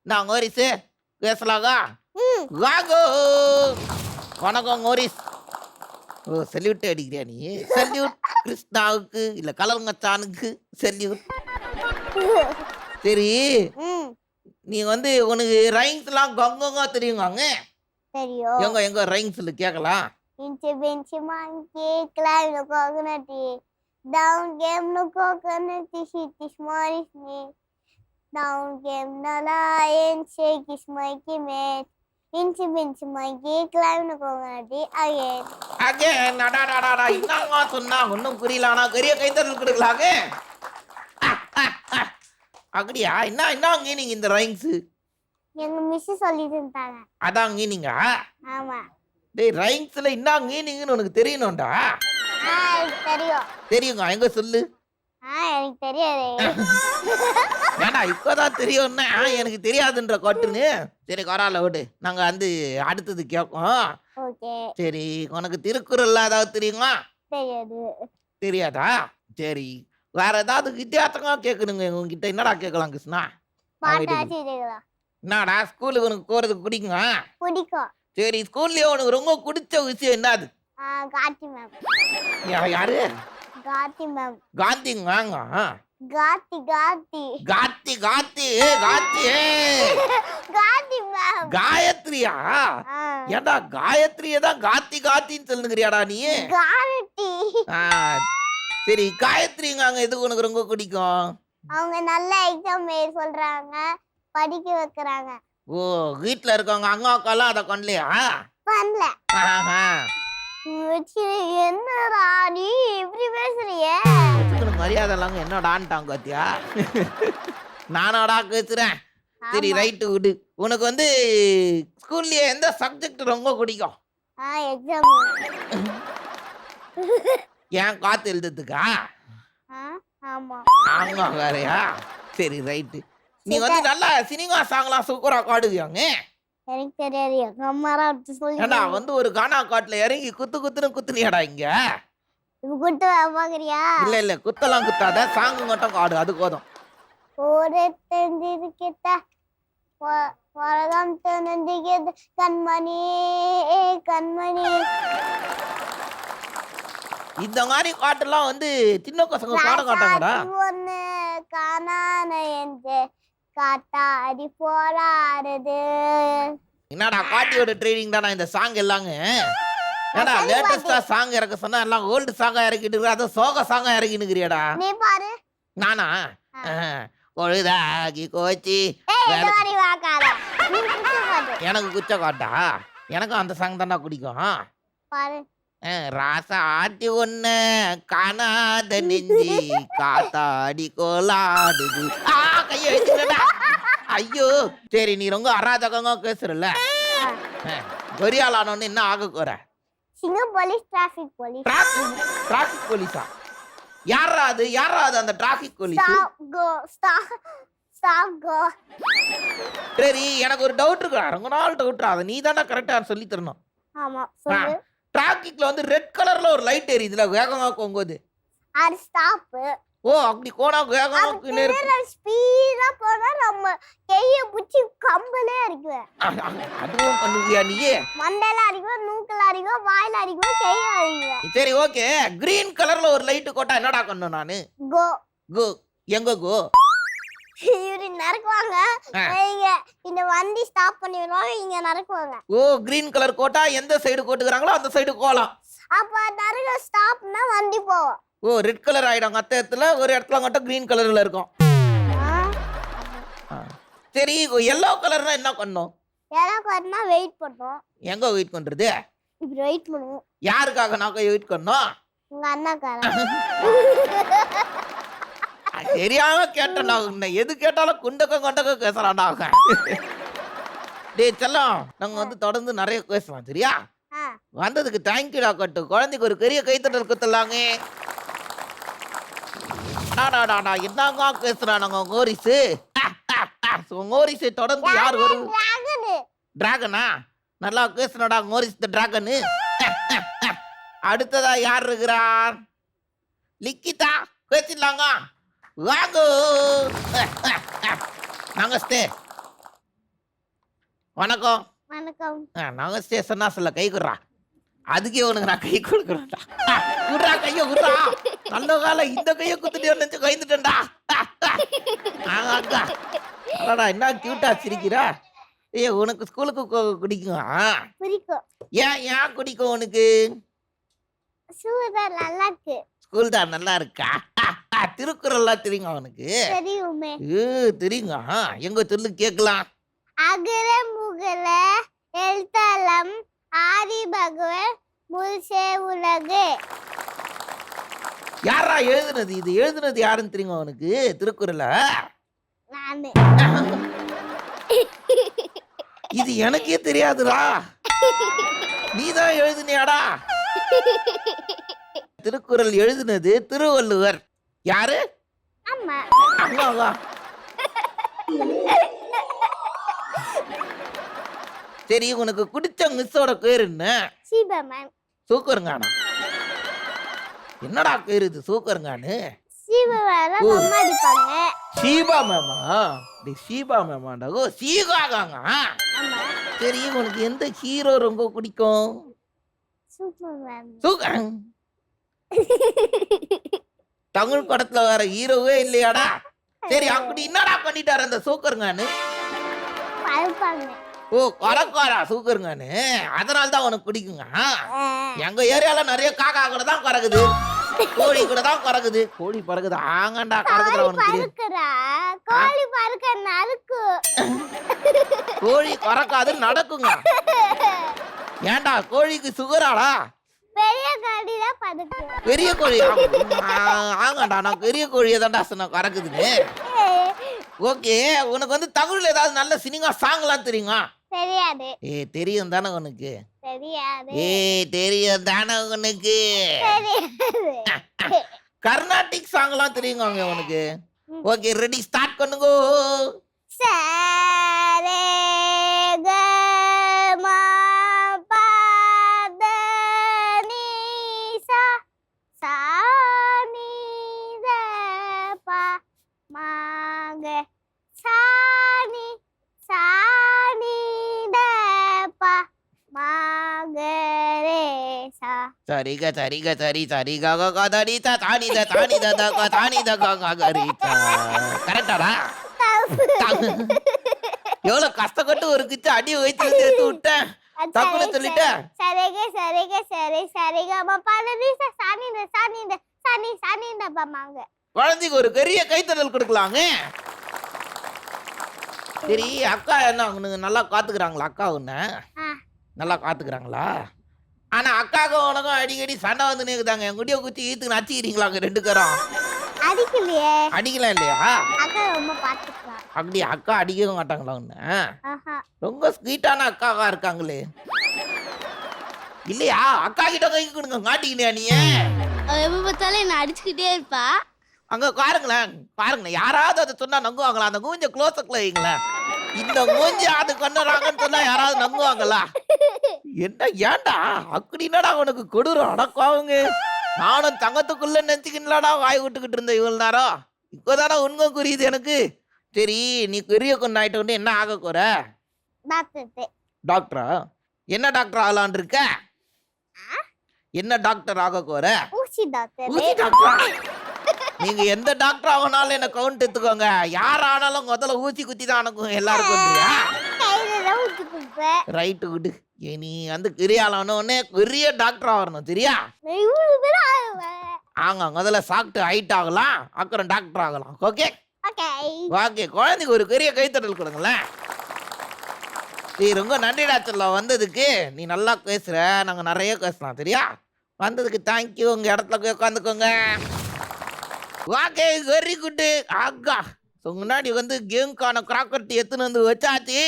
நான் கோரிஸு பேசலாங்க. வாங்கோ. வணக்கம் கோரிஸ். ஓ சல்யூட் அடிக்கிறியா நீ? சல்யூட் கிருஷ்ணாவுக்கு இல்ல கலங்கச்சானுக்கு சல்யூட். சரி நீ வந்து உனக்கு ரைம்ஸ்லாம் கங்கங்க தெரியுங்க? தெரியும். எங்க ரைம்ஸ்ல கேட்கலாம். இன்ச்சு பெஞ்சு மாங்கி கிளாவில coconut tree Down came no coconut, tish Morris me. Down came no lion, shake his monkey mate. Inch monkey climb no coconut again. Again அடாடாடா என்னங்க சொன்னா ஒன்றும் புரியல. ஆனா பெரிய கைத்தறல் கொடுக்கலாங்க. அப்படியா என்ன நீங்க இந்த ரைம்ஸ்? எங்க மிஸ் சொல்லி தந்தாங்க. அதான் நீங்க ஆமா. டேய் ரைம்ஸ்ல என்ன நீங்கன்னு உனக்கு தெரியணும்டா. எனக்கு தெரியும். தெரியுங்க எங்க சொல்லு. எனக்கு தெரியாது. ஏன்னா இப்பதான் தெரியும்னா எனக்கு தெரியாதுன்ற கொட்டுன்னு. சரி கொரால விடு, நாங்க வந்து அடுத்தது கேட்போம். ஓகே. சரி உனக்கு திருக்குறள் ஏதாவது தெரியுமா? தெரியாது. தெரியாதா? சரி வேற ஏதாவது வித்தியாசமா கேட்கணுங்க உங்ககிட்ட. என்னடா கேட்கலாம் கிருஷ்ணா? பாட்டாச்சு கேக்கலாம். என்னடா ஸ்கூலுக்கு உனக்கு போறதுக்கு பிடிக்குமா? பிடிக்கும். சரி ஸ்கூல்லயே உனக்கு ரொம்ப பிடிச்ச விஷயம் என்னது? காத்தி மேம். யாரு? காத்தி மேம். காந்திங்க வாங்க. காத்தி காத்தி காத்தி காத்தி காத்தி காத்தி மேம். காயத்ரியா? ஏடா காயத்ரியை தான் காத்தி காத்தின்னு சொல்லுங்கிறியாடா நீ? காரட்டி. சரி காயத்ரிங்க அங்க எதுக்கு உனக்கு ரொம்ப பிடிக்கும்? அவங்க நல்ல எக்ஸாம் சொல்றாங்க, படிக்க வைக்கிறாங்க. ஓ வீட்டுல இருக்கவங்க அங்க அக்காலாம் அதை கொண்டலையா? பண்ணல. என்னடா நீ இப்படி பேசுறிய? மரியாதை இல்லாம என்னடான்ட்டாங்க பாத்தியா? நானாடா பேசுறேன். சரி ரைட்டு விடு. உனக்கு வந்து ஸ்கூல்லயே எந்த சப்ஜெக்ட் ரொம்ப பிடிக்கும்? எக்ஸாம். ஏன் காத்து எழுதுறதுக்கா? ஆமா. ஆமா வேறயா? சரி ரைட்டு. நீ வந்து நல்லா சினிமா சாங்லாம் சூப்பரா பாடுவியாங்க. எனக்கு தெரியாது. எங்க அம்மா சொல்லி. ஏண்டா வந்து ஒரு கானா காட்டுல இறங்கி குத்துன்னு குத்துனியாடா இங்க? இப்ப குத்து பாக்குறியா? இல்ல குத்தலாம் குத்தாத, சாங் மட்டும் பாடு அது போதும். ஒரு தெரிஞ்சிருக்கிட்ட உலகம் தெரிஞ்சுக்கிட்ட கண்மணி கண்மணி. இந்த மாதிரி பாட்டுலாம் வந்து சின்ன பசங்க பாட காட்டாங்கடா. ஒண்ணு காணான என்று காத்தாடி போராடுது. என்னடா காட்டியோட ட்ரைனிங் தானா இந்த சாங் எல்லாங்க? ஏடா லேட்டஸ்டா சாங் இறக்க சொன்னா எல்லாம் ஓல்டு சாங்கா இறக்கிட்டு இருக்க, அது சோக சாங்கா இறக்கினுக்கிறியாடா? நீ பாரு. நானா? பொழுதாகி கோச்சி. எனக்கு குச்ச காட்டா? எனக்கும் அந்த சாங் தானே பிடிக்கும். பாரு. ராசா ஆட்டி ஒண்ணு காணாத நெஞ்சி காத்தாடி கோலாடுது. கைய வச்சுடா. ஐயோ சரி நீ ரொம்ப அராஜகமா பேசுறல. பெரியாளானு என்ன ஆக போற? சிங்கம் போலீஸ், டிராஃபிக் போலீஸ். டிராஃபிக் போலீஸா? யாரா அது அந்த டிராஃபிக் போலீஸ்? ஸ்டாப் கோ. சரி எனக்கு ஒரு டவுட் இருக்கு. ரொம்ப நாள் டவுட். அதை நீ தானே கரெக்டா சொல்லி தரணும். ஆமா சொல்லு. டிராஃபிக்ல வந்து ரெட் கலர்ல ஒரு லைட் எரியுதுல வேகமா போகும்போது, அது ஸ்டாப். ஓ அப்படி கோனா வேகமா ஸ்பீடா போனா நம்ம கைய புடிச்சு கம்பலே அடிக்குவேன். அதுவும் பண்ணுவியா நீ? மண்டையில அடிக்குவேன், மூக்குல அடிக்குவேன், வாயில அடிக்குவேன், கையில அடிக்குவேன். சரி ஓகே. கிரீன் கலர்ல ஒரு லைட் போட்டா என்னடா பண்ணணும் நானு? கோ. கோ எங்க கோ? இவரு நறுக்குவாங்க. இங்க இந்த வண்டி ஸ்டாப் பண்ணி விடுவாங்க, இங்க நறுக்குவாங்க. ஓ கிரீன் கலர் கோட்டா எந்த சைடு கோட்டுக்கறாங்களோ அந்த சைடு கோலாம். அப்ப நறுக்க ஸ்டாப்னா வண்டி போகும். ஓ ரெட் கலர் ஆயிடும். மத்த இடத்துல ஒரு இடத்துல மட்டும் கிரீன் கலர்ல இருக்கும். சரி எல்லோ கலர்னா என்ன பண்ணும்? எல்லோ கலர்னா வெயிட் பண்ணும். எங்க வெயிட் பண்றது? இப்படி வெயிட் பண்ணுவோம். யாருக்காக நாங்க வெயிட் பண்ணோம்? உங்க அண்ணாக்கார. தெரியாம கேட்டேன்டா. எது கேட்டாலும் குண்டக்க பேசுறான்டா. டேய் செல்லம், நாங்க வந்து தொடர்ந்து நிறைய பேசுவோம் சரியா? வந்ததுக்கு தேங்க்யூடா கட்டு. குழந்தைக்கு ஒரு பெரிய கைத்தட்டல் குத்தலாங்க. என்னங்க பேசுறானுங்க கோரிசு? கோரிசு தொடர்ந்து யார் வரும்? டிராகனா? நல்லா பேசுனடா கோரிஸ் தி டிராகனு. அடுத்ததா யார் இருக்கிறார்? லிக்கிதா பேசிடலாங்க. வாங்க. நமஸ்தே. வணக்கம். வணக்கம். நமஸ்தே சொன்னா சொல்ல கை குடுறா. அதுக்கே உனக்கு நான் கை கொடுக்குறேன்டா. குடுறா கைய குடுறா. நல்ல கால இந்த கைய குத்துட்டு நினைச்சு கைந்துட்டேன்டா. அடடா என்ன கியூட்டா சிரிக்கிறா. ஏய் உனக்கு ஸ்கூலுக்கு பிடிக்கும்? பிடிக்கும். ஏன் குடிக்கும் உனக்கு? சூப்பர் நல்லா இருக்கு. ஸ்கூல் தான் நல்லா இருக்கா? திருக்குறள்லாம் தெரியுங்க அவனுக்கு? தெரியுமே. தெரியுங்க. எங்க சொல்லு கேட்கலாம். அகர முகர எழுத்தலம் ஆதி பகவன் முழுசே உலகு. யாரா எழுதுனது? இது எழுதுனது யாருன்னு தெரியுங்க அவனுக்கு திருக்குறள? நானு. இது எனக்கே தெரியாதுடா. நீதான் எழுதுனியாடா? திருக்குறள் எழுதுனது திருவள்ளுவர். யாரு? ஆமா. அம்மாவா? சரி, உனக்கு பிடிச்ச மிஸ்ஸோட பேர் என்ன? சிவமன். சூக்கருங்கானா? என்னடா பேரு இது சூக்கருங்கானு? சிவவேல ஓ. அம்மா அடிப்பாங்க. ஷீபா மேமா? ஷீபா மேமாண்டா? ஓ, சீகாகாங்க. ஆமா. சரி, உனக்கு எந்த ஹீரோ ரொம்ப பிடிக்கும்? சூப்பர்மேன். சூக்கரன். தமிழ் படத்துல வேற ஹீரோவே இல்லையாடா? சரி, அப்படி என்னடா பண்ணிட்டாரு அந்த சூக்கருங்கானு? பழுப்பாங்க. ஓ, கொரக்காரா சூக்கருங்கானு? அதனால தான் உனக்கு பிடிக்குங்க. எங்க ஏரியால நிறைய காக்கா கூட தான் கறக்குது, கோழி கூட தான் கறக்குது. கோழி பறக்குது. ஆங்கண்டா கறக்குதுடா உனக்கு தெரியும். பருக்குறா கோழி பருக்க நறுக்கு. கோழி கறக்காது நடக்குங்க. ஏன்டா கோழிக்கு சுகராடா? பெரிய கோழி தான் பதுக்கு. பெரிய கோழி? ஆங்கண்டா, நான் பெரிய கோழியை தான்டா சொன்ன கறக்குதுன்னு. ஓகே, உனக்கு வந்து தமிழ்ல ஏதாவது நல்ல சினிமா சாங்லாம் தெரியுமா? தெரியாது. தெரியும் தானே உனக்கு? தெரியாது. தெரியும் தானே உனக்கு? தெரியாது. கர்நாடிக் சாங்லாம் தெரியுங்க அவங்க உனக்கு? ஓகே, ரெடி, ஸ்டார்ட் பண்ணுங்க. சரே க ம ப த நீ சா சா நீ த ப ம க சா நீ த ப ம க ரே சா. சரிக சரிக சரி சரி க க க த டி த தானி த தானி த த க தானி த க க க ரி த. கரெக்டாடா? எவ்வளவு கஷ்டப்பட்டு ஒரு கிச்சு அடி வயிற்றுல சேர்த்து விட்டேன். தப்புன்னு சொல்லிட்டேன். சரிக சரிக சரி சரிக ம ப த நீ சா சானி த சானி த சானி சானி த ப ம க. குழந்தைக்கு ஒரு பெரிய கைத்தட்டல் கொடுக்கலாங்க. சரி, அக்கா என்ன உனக்கு நல்லா காத்துக்கிறாங்களா? அக்கா உன்ன ஆ. நல்லா காத்துக்கிறாங்களா? ஆனா அக்காவுக்கும் உனக்கும் அடிக்கடி சண்டை வந்து நிக்குதாங்க. என் குடிய குச்சி ஈத்துக்கு நச்சிக்கிறீங்களாங்க ரெண்டு பேரும்? அடிக்கலையே. அடிக்கலாம் இல்லையா? அக்கா ரொம்ப பாத்துக்கிறா. அப்படி அக்கா அடிக்கவும் மாட்டாங்களா உன்ன? ஆஹா. ரொம்ப ஸ்வீட்டான அக்காவா இருக்காங்களே. இல்லையா? அக்கா கிட்ட கை கொடுங்க. மாட்டிக்கினியா நீ? அவ எப்ப பார்த்தாலும் என்ன அடிச்சுக்கிட்டே இருப்பா. அங்க பாருங்களேன், பாருங்களேன், யாராவது அதை சொன்னா நம்புவாங்களா? அந்த மூஞ்ச க்ளோஸ் அப்ல வைங்களேன். இந்த மூஞ்சி அது கொண்டுறாங்கன்னு சொன்னா யாராவது நம்புவாங்களா? என்ன ஏன்டா அப்படி என்னடா உனக்கு கொடூரம்? அடக்காவுங்க. நானும் தங்கத்துக்குள்ள நினைச்சுக்கின்லாடா வாய் விட்டுக்கிட்டு இருந்த இவ்வளவு நேரம். இப்போதானே உண்மை புரியுது எனக்கு. சரி, நீ பெரிய கொண்டு ஆயிட்டு என்ன ஆக போற? டாக்டர். டாக்டரா? என்ன டாக்டர் ஆகலான் இருக்க? என்ன டாக்டர் ஆக போற? ஊசி டாக்டர். ஊசி டாக்டரா? நீங்க எந்த டாக்டர் ஆகனாலும் என்ன கவுண்ட் எடுத்துக்கோங்க. யார் ஆனாலும் முதல்ல ஊசி குத்தி தான் அனுக்கும் எல்லாருக்கும். கையில தான் ஊசி குடுப்பேன். ரைட்டு விடு. நீ வந்து பெரியாளான உடனே பெரிய டாக்டர் ஆகணும், சரியா? நான் இவ்வளவு பேர் ஆகுவேன். ஆங்க, முதல்ல சாப்பிட்டு ஹைட் ஆகலாம், அப்புறம் டாக்டர் ஆகலாம். Okay okay. ஓகே, குழந்தைக்கு ஒரு பெரிய கைத்தட்டல் கொடுங்களேன். நீ ரொம்ப நன்றிடா சொல்ல வந்ததுக்கு. நீ நல்லா பேசுற, நாங்க நிறைய பேசலாம், சரியா? வந்ததுக்கு தேங்க்யூ. உங்க இடத்துல போய் உட்காந்துக்கோங்க. Okay, very good. ஆகா, முன்னாடி வந்து கேம்கான கிராக்கர்ட்டி எத்துன்னு வந்து வச்சாச்சு.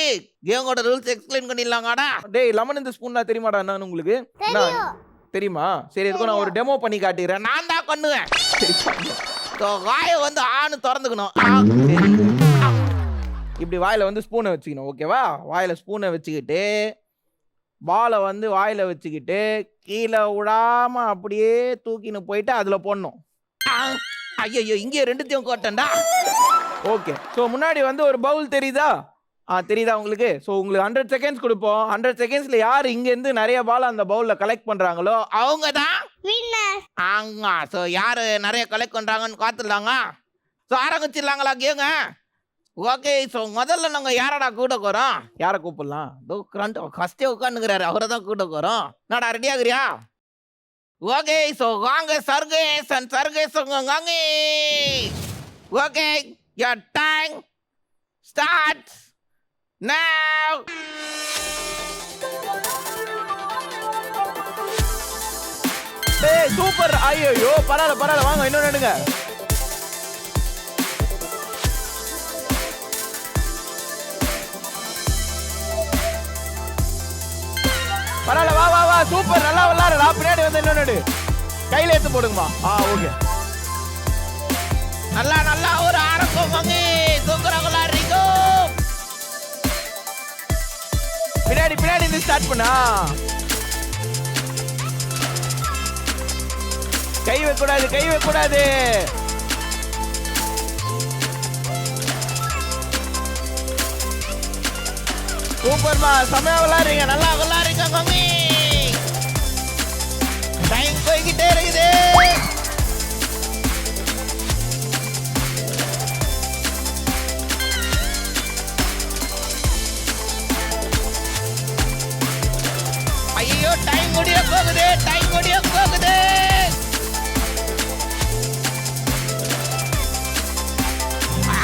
கேமோட ரூல்ஸ் எக்ஸ்பிளைன் பண்ணிடலாங்கடா. டேய், லெமன் இந்த ஸ்பூன் தான் தெரியுமாடா என்னன்னு உங்களுக்கு? தெரியும். தெரியுமா? சரி, இதுக்கு நான் ஒரு டெமோ பண்ணி காட்டிடுறேன். நான் தான் பண்ணுவேன். வாயை வந்து ஆணு திறந்துக்கணும். சரி, இப்படி வாயில வந்து ஸ்பூனை வச்சுக்கணும். ஓகேவா? வாயில ஸ்பூனை வச்சுக்கிட்டு பாலை வந்து வாயில வச்சுக்கிட்டு கீழே விடாம அப்படியே தூக்கின்னு போயிட்டு அதுல போடணும். ஐயோ, இங்கே ரெண்டுத்தையும் கோட்டண்டா. ஓகே, ஸோ முன்னாடி வந்து ஒரு பவுல் தெரியுதா? தெரியுதா உங்களுக்கு? ஸோ உங்களுக்கு 100 செகண்ட்ஸ் கொடுப்போம். 100 செகண்ட்ஸ்ல யார் இங்கேருந்து நிறைய பால் அந்த பவுலில் கலெக்ட் பண்ணுறாங்களோ அவங்க தான் வின்னர். ஆங்க. ஸோ யார் நிறைய கலெக்ட் பண்ணுறாங்கன்னு காத்துடலாங்க. ஸோ ஆரம்பிச்சிடலாங்களா கேங்க? ஓகே, ஸோ முதல்ல நாங்கள் யாரடா கூட போகிறோம்? யாரை கூப்பிடலாம்? ஃபஸ்ட்டே உட்காந்துக்கிறாரு, அவரை தான் கூட போகிறோம். நாடா ரெடியாகிறியா? ஓகே ஸோ வாங்க சர்கேஸ் அண்ட் சர்கேஸ் வாங்க. Okay your time starts now. டேய் சூப்பர். ஐயோ பரவாயில்ல வாங்க இன்னொன்னு எடுங்க. பரவாயில்ல வா சூப்பர் நல்லா விளையாடுடா. பின்னாடி வந்து இன்னொன்னு எடு. கையில எடுத்து போடுங்கம்மா. ஓகே நல்லா ஒரு ஆரம்பம் வாங்க. சூப்பரா விளையாடுறீங்க. பின்னாடி இருந்து ஸ்டார்ட் பண்ணா. கை வைக்க கூடாது. சூப்பர்மா செமையா விளையாடுறீங்க. நல்லா விளையாடுறீங்க வாங்க. டைம் போய்கிட்டே இருக்குது. ஐயோ டைம் முடிய போகுது. ஆ!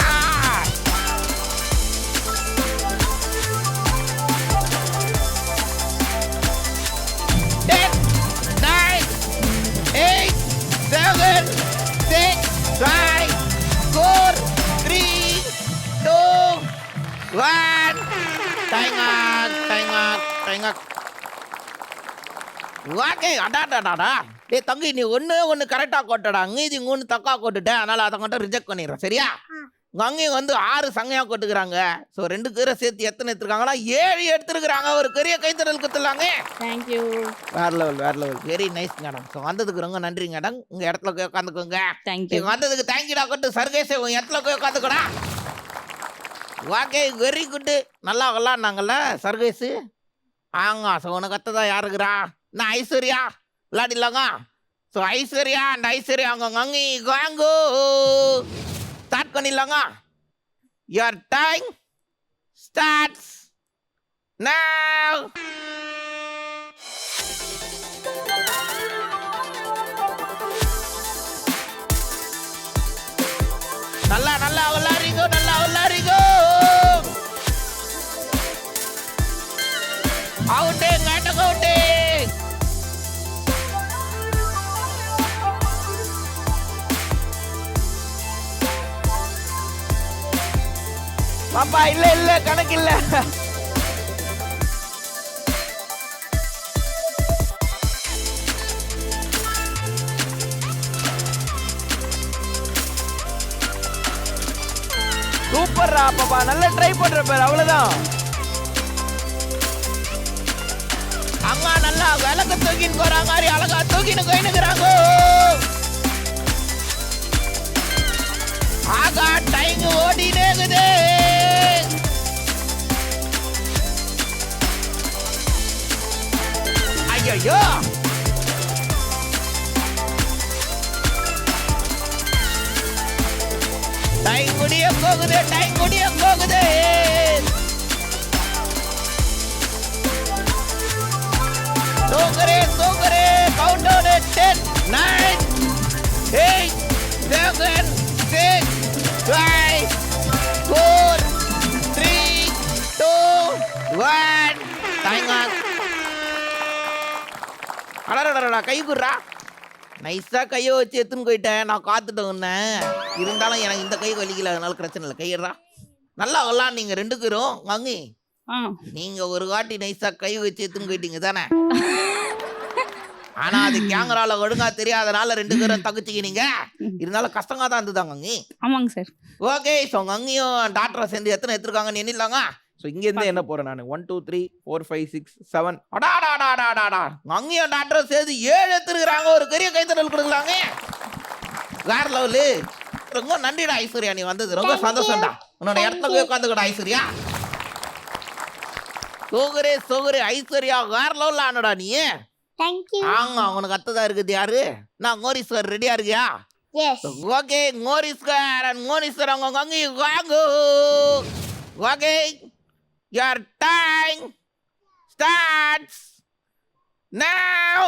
10, 9, 8, 7, 6, 5, 4, 3, 2, 1. Time out. ஓகே அடாடாடா. டேய் தங்கி நீ ஒன்று கரெக்டாக கொட்டடா. மீதி 3 தக்கா கொட்டுட்டேன். அதனால் அதை மட்டும் ரிஜெக்ட் பண்ணிடுறேன் சரியா? அங்கே வந்து 6 சங்கையாக கொட்டுக்கிறாங்க. ஸோ 2 பேரை சேர்த்து எத்தனை எடுத்துருக்காங்களா? 7 எடுத்துருக்குறாங்க. ஒரு பெரிய கைத்தறல் குத்துலாங்க. தேங்க்யூ. வேற level very nice madam. So வந்ததுக்கு ரொம்ப நன்றி மேடம். உங்கள் இடத்துல போய் உட்காந்துக்கோங்க. தேங்க்யூ. வந்ததுக்கு தேங்க்யூடா கொட்டு. சர்கேஷ் உன் இடத்துல போய் உட்காந்துக்கடா. Okay very good. நல்லா விளாட்னாங்கல்ல சர்கேஷு. ஸோ உனக்கு அத்ததான் யாருக்குறா? நான் ஐஸ்வர்யா விளையாடிலாங்க. ஸோ ஐஸ்வர்யா அண்ட் ஐஸ்வர்யா அவங்க அங்கே வாங்கோ ஸ்டார்ட் பண்ணிடலாங்க. your time starts now. நல்லா விளையாடுறீங்க. அவுட்டே நாட்டகம் அவுட்டே. பாப்பா இல்ல கணக்கு இல்ல. சூப்பர்ரா பாப்பா நல்லா ட்ரை பண்ற பேர் அவ்வளவுதான். அங்க நல்லா விளக்கு தூக்கின்னு போற மாதிரி அழகா தூக்கின்னு போயினுக்குறாங்க. ஆகா டைம் ஓடினே இருக்குது. ஐயோ டைம் முடிய போகுது. தூக்குறே கவுண்ட் டவுன் 10, 9, 8, 7, 6, 5, 4, 3, 2, 1. Time on. அடடடடா கை குடுறா. நைஸா கையை வச்சு எடுத்துன்னு போயிட்டேன். நான் காத்துட்டேன் உன்ன. இருந்தாலும் எனக்கு இந்த கை வலிக்கல. அதனால பிரச்சனை இல்லை. கையிடுறா. நல்லா விளாட்னீங்க 2 பேரும். வாங்கி நீங்க ஒரு வாட்டி நைஸா கை வச்சு எடுத்துன்னு போயிட்டீங்க தானே? ஆனா அது கேமரால ஒழுங்கா தெரியாதனால 2 பேரும் தகுச்சிக்கினீங்க. இருந்தாலும் கஷ்டமா தான் இருந்துதாங்க அங்கி. ஆமாங்க சார். ஓகே ஸோ அங்கேயும் டாக்டரை சேர்ந்து எத்தனை எடுத்துருக்காங்கன்னு எண்ணிடலாங்க. ஸோ இங்கேருந்து என்ன போகிறேன் நான் 1 2 3 4 5 6 7. அடாடாடாடாடாடா அங்கேயும் டாக்டரை சேர்ந்து 7 எடுத்துருக்குறாங்க. ஒரு பெரிய கைத்தறல் கொடுக்கலாங்க. வேற லெவலு. ரொம்ப நன்றிடா ஐஸ்வர்யா. நீ வந்தது ரொம்ப சந்தோஷம்டா. உன்னோட இடத்துல போய் உட்காந்துக்கடா ஐஸ்வர்யா. சோகரே ஐஸ்வர்யா வேற லெவல்ல ஆனடா நீ. தேங்க்யூ. ஆங்க உனக்கு அத்ததான் இருக்குது யாரு? நான் மோரிஸ்வர் ரெடியா இருக்கியா? எஸ். ஓகே மோரிஸ்வர் அண்ட் மோரிஸ்வர் அவங்க அங்கே வாங்க. Okay your time starts now.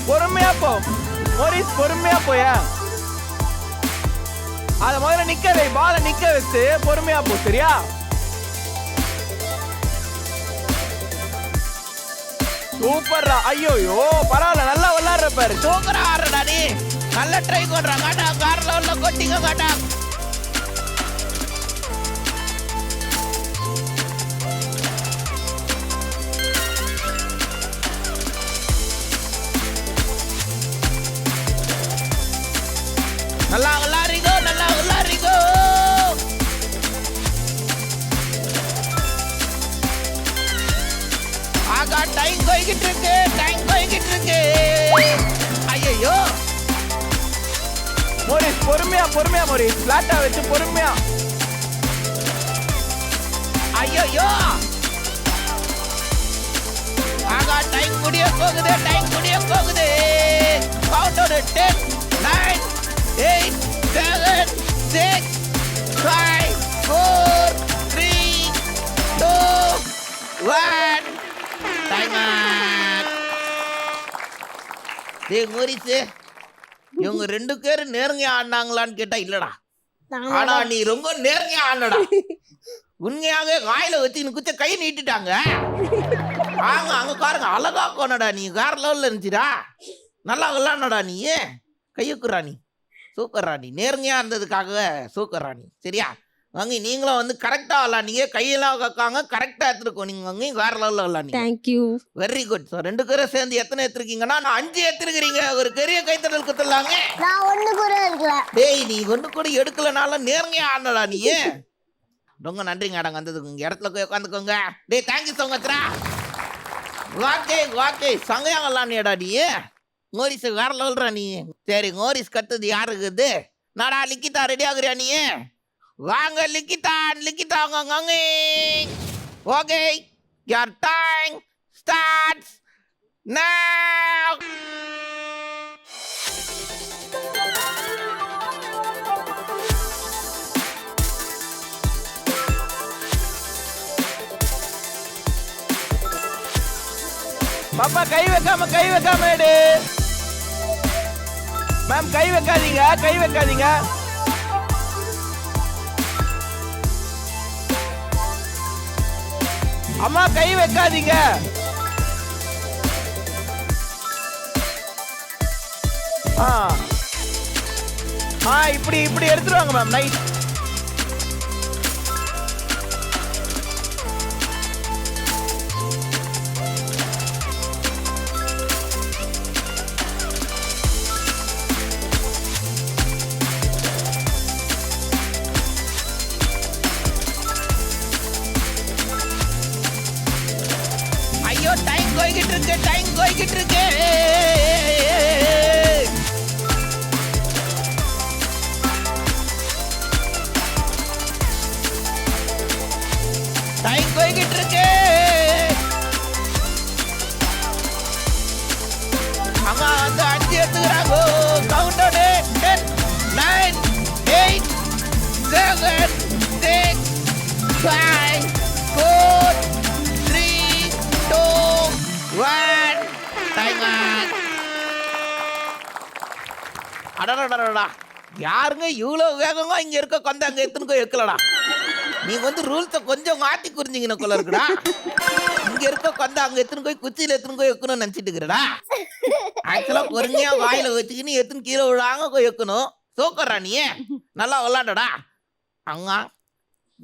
பொறுமையா போ மோரிஸ், பொறுமையா போய. அத முதல்ல நிக்க வை, பால நிக்க வச்சு பொறுமையா போ, சரியா? சூப்பர்ரா. ஐயோயோ பரவாயில்ல, நல்லா விளையாடுற பாரு. சூப்பரா ஆடுறடா நீ. நல்ல ட்ரை பண்றா காட்டா. கார்ல உள்ள கொட்டிங்க காட்டா. நல்லா விளையாடுறீங்க, நல்லா விளையாடுறீங்க. ஆகா, டைம் போய்கிட்டு இருக்கு, டைம் போய்கிட்டு இருக்கு. ஐயோ, மோரிஸ் பொறுமையா பொறுமையா மோரிஸ், பிளாட்டா வச்சு பொறுமையா. ஐயோ, ஆகா, டைம் முடிய போகுது, டைம் முடிய போகுது. Count down 10 9 8 7 6 5 4 3 2 1 time. டேய் மோரிஸ், இவங்க 2 பேரும் நேர்மையா ஆடினாங்களான்னு கேட்டா இல்லடா. ஆனா நீ ரொம்ப நேர்மையா ஆடனடா. உண்மையாக வாயில வச்சு குச்ச கை நீட்டிட்டாங்க. அங்க பாருங்க, அழகா போனடா நீ. வேற லெவல்ல இருந்துச்சுடா. நல்லா விளையாடனடா நீ. கையுக்குறா நீ. சூப்பர் ராணி. நேர்மையா இருந்ததுக்காக சூப்பர் ராணி. சரியா? வாங்கி நீங்களும் வந்து கரெக்டா விளையாடுங்க. கையெல்லாம் வைக்காங்க, கரெக்டா எடுத்துருக்கோம். நீங்க வாங்கி வேற லெவல்ல விளையாடுங்க. தேங்க்யூ. Very good. ஸோ 2 பேரும் சேர்ந்து எத்தனை எடுத்துருக்கீங்கன்னா, நான் 5 எடுத்துருக்கிறீங்க. ஒரு பெரிய கைத்தட்டல் குத்துலாங்க. நான் ஒண்ணு கூட இருக்கல. டேய், நீ ஒன்று கூட எடுக்கலனாலும் நேர்மையா ஆடனடா நீ. ரொம்ப நன்றிங்க அடங்க வந்ததுக்கு. இங்க இடத்துல போய் உட்காந்துக்கோங்க. டேய், தேங்க்யூ ஸோ மச்ரா. வாக்கே சங்கையா விளாண்டியடா நீ. மோரிஸ் வேற லெவல்றா நீ. சரி, மோரிஸ் கத்துது யாருக்குது? நாடா லிக்கிதா, ரெடி ஆகுறியா நீ? வாங்க லிக்கிதா வாங்க. Okay, your time starts now. பாப்பா கை வைக்காம எடு. மேம் கை வைக்காதீங்க. அம்மா கை வைக்காதீங்க. இப்படி எடுத்துருவாங்க மேம். நைட் ஐயோ, டைம் போய்கிட்டு இருக்கு. டைம் போய்கிட்டு இருக்கு. அம்மா வந்து 5 எடுத்துக்கிறாங்க. Count down 10 9 8 7 6 5 4 3 2 1 time. அடடடடா, யாருங்க இவ்வளவு வேகமா இங்க இருக்க கொண்டு அங்க எத்தனுக்கோ வைக்கலடா. நீ வந்து ரூல்ஸை கொஞ்சம் மாத்தி குறிஞ்சிங்கன்னு கொள்ள இருக்குடா. இங்க இருக்க கொண்டு அங்க எத்தனை போய் குச்சியில எத்தனை வைக்கணும்னு நினைச்சிட்டு இருக்கிறடா. ஆக்சுவலா பொறுமையா வாயில வச்சுக்கின்னு எத்தனை கீழே விழாங்க வைக்கணும். சோக்கரா நீ. நல்லா விளாண்டடா. அங்க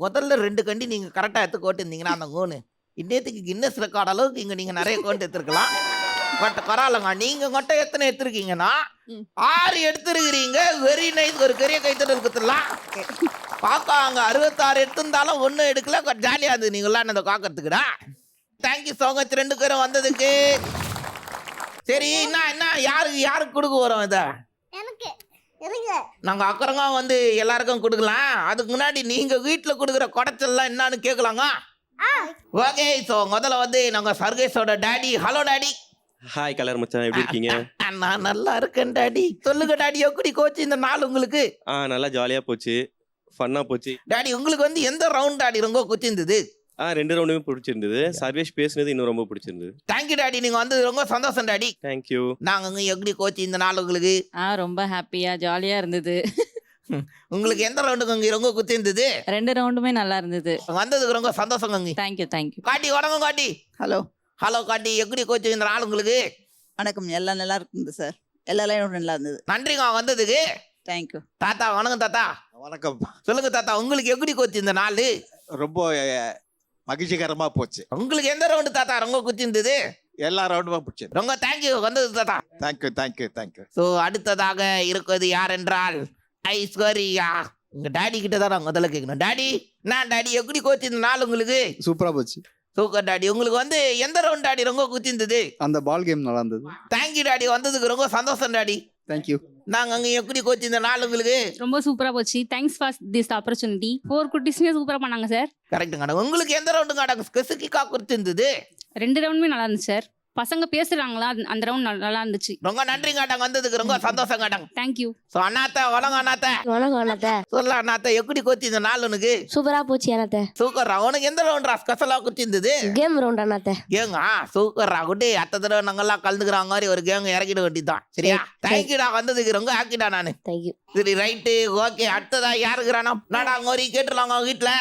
முதல்ல 2 கண்டி நீங்க கரெக்டா எடுத்து கோட்டு இருந்தீங்கன்னா அந்த கோனு இன்னத்துக்கு கின்னஸ் ரெக்கார்ட் அளவுக்கு இங்க நீங்க நிறைய கோட்டு எடுத்துருக்கலாம். பட் பரவாயில்லங்க, நீங்க மட்டும் எத்தனை எடுத்திருக்கீங்கன்னா 6 எடுத்துருக்கிறீங்க. Very nice. ஒரு பெரிய கைத்தட்டல் குத்துலாம். பாப்பா அங்க 66 எடுத்திருந்தாலும் 1 எடுக்கல. ஜாலியா இருந்தது நீங்க விளையாடுறத காக்கிறதுக்குடா. தேங்க்யூ ஸோ மச் 2 பேரும் வந்ததுக்கு. சரி, என்ன யாருக்கு கொடுக்க வரோம் இதை? எனக்கு இருங்க. நாங்க அக்கறங்க வந்து எல்லாருக்கும் கொடுக்கலாம். அதுக்கு முன்னாடி நீங்க வீட்டுல கொடுக்குற குடைச்சல்லாம் என்னன்னு கேட்கலாங்க. ஓகே, ஸோ முதல்ல வந்து நாங்க சர்கேஷோட daddy. Hello daddy. Hi colour மச்சான், எப்படி இருக்கீங்க? நான் நல்லா இருக்கேன் டாடி. சொல்லுங்க டாடி, எப்படி கோச்சு இந்த நாள் உங்களுக்கு? நல்லா ஜாலியா போச்சு, ஃபன்னா போச்சு. டாடி உங்களுக்கு வந்து எந்த ரவுண்ட் டாடி ரொம்ப கொச்சிருந்தது? 2 ரவுண்டுமே பிடிச்சிருந்தது. சர்வேஷ் பேசுனது இன்னும் ரொம்ப பிடிச்சிருந்தது. தேங்க்யூ டாடி, நீங்க வந்து ரொம்ப சந்தோஷம் டாடி. தேங்க்யூ. நாங்க எப்படி கோச் இந்த நாள் உங்களுக்கு ரொம்ப ஹாப்பியா ஜாலியா இருந்தது. உங்களுக்கு எந்த ரவுண்டுக்கு ரொம்ப குத்தி இருந்தது? 2 ரவுண்டுமே நல்லா இருந்தது. வந்ததுக்கு ரொம்ப சந்தோஷம். Thank you thank you. காட்டி வணக்கம் காட்டி. ஹலோ ஹலோ காட்டி, எப்படி கோச் இந்த நாள் உங்களுக்கு? வணக்கம். எல்லாம் நல்லா இருக்குது சார். எல்லா லைனும் நல்லா இருந்தது. நன்றிங்க வந்ததுக்கு. தேங்க்யூ. தாத்தா வணக்கம் தாத்தா. வணக்கம். சொல்லுங்க தாத்தா, உங்களுக்கு எப்படி கோச் இந்த நாள்? ரொம்ப மகிழ்ச்சிகரமா போச்சு. உங்களுக்கு எந்த ரவுண்டு தாத்தா ரொம்ப குத்தி இருந்தது? எல்லா ரவுண்டுமா பிடிச்சது. ரொம்ப தேங்க்யூ வந்தது தாத்தா. Thank you thank you thank you. ஸோ அடுத்ததாக இருப்பது யார் என்றால் ஐஸ்வர்யா. உங்க டாடி கிட்ட தான் நான் முதல்ல கேட்கணும். டாடி, நான் டாடி எப்படி கோச் இந்த நாள் உங்களுக்கு? சூப்பரா போச்சு. Super daddy. உங்களுக்கு வந்து எந்த ரவுண்ட் டாடி ரொம்ப குத்தி இருந்தது? அந்த பால் கேம் நல்லா இருந்தது. தேங்க்யூ டாடி வந்ததுக்கு ரொம்ப சந்தோஷம் டாடி. தேங்க்யூ. நாங்க அங்க எப்படி கோச் இந்த நாள் உங்களுக்கு? ரொம்ப சூப்பரா போச்சு. Thanks for this opportunity. 4 குட்டீஸ்மே சூப்பரா பண்ணாங்க சார். கரெக்ட்டுங்க. உங்களுக்கு எந்த ரவுண்டுங்க ஸ்பெசிஃபிக்கா குத்தி இருந்தது? 2 ரவுண்டுமே நல்லா இருந்துச்சு சார். பசங்க பேசுறாங்களா, அந்த ரவுண்ட் நல்லா இருந்துச்சு. ரொம்ப நன்றிங்க அண்ணாங்க, வந்ததுக்கு ரொம்ப சந்தோஷம் அண்ணாங்க. தேங்க்யூ. ஸோ அண்ணாத்த வணக்கம் அண்ணாத்த. வணக்கம் அண்ணாத்த. சொல்ல அண்ணாத்த, எப்படி கோச் இந்த நாள் உனக்கு? சூப்பரா போச்சு அண்ணாத்த. சூப்பர்ரா. உனக்கு எந்த ரவுண்டா ஸ்பெஷலா குத்தி இருந்தது? கேம் ரவுண்ட் அண்ணாத்த. கேங்க சூப்பர்ரா. குட்டி அத்த தடவை நாங்கெல்லாம் கலந்துக்கிற மாதிரி ஒரு கேங்க இறக்கிட வேண்டியதான். சரியா? தேங்க்யூடா வந்ததுக்கு ரொம்ப ஹாப்பிடா நானு. தேங்க்யூ. சரி ரைட்டு ஓகே. அடுத்ததா யாருக்குறானா? நாடா கோரி கேட்டுலாங்க வீட்டுல.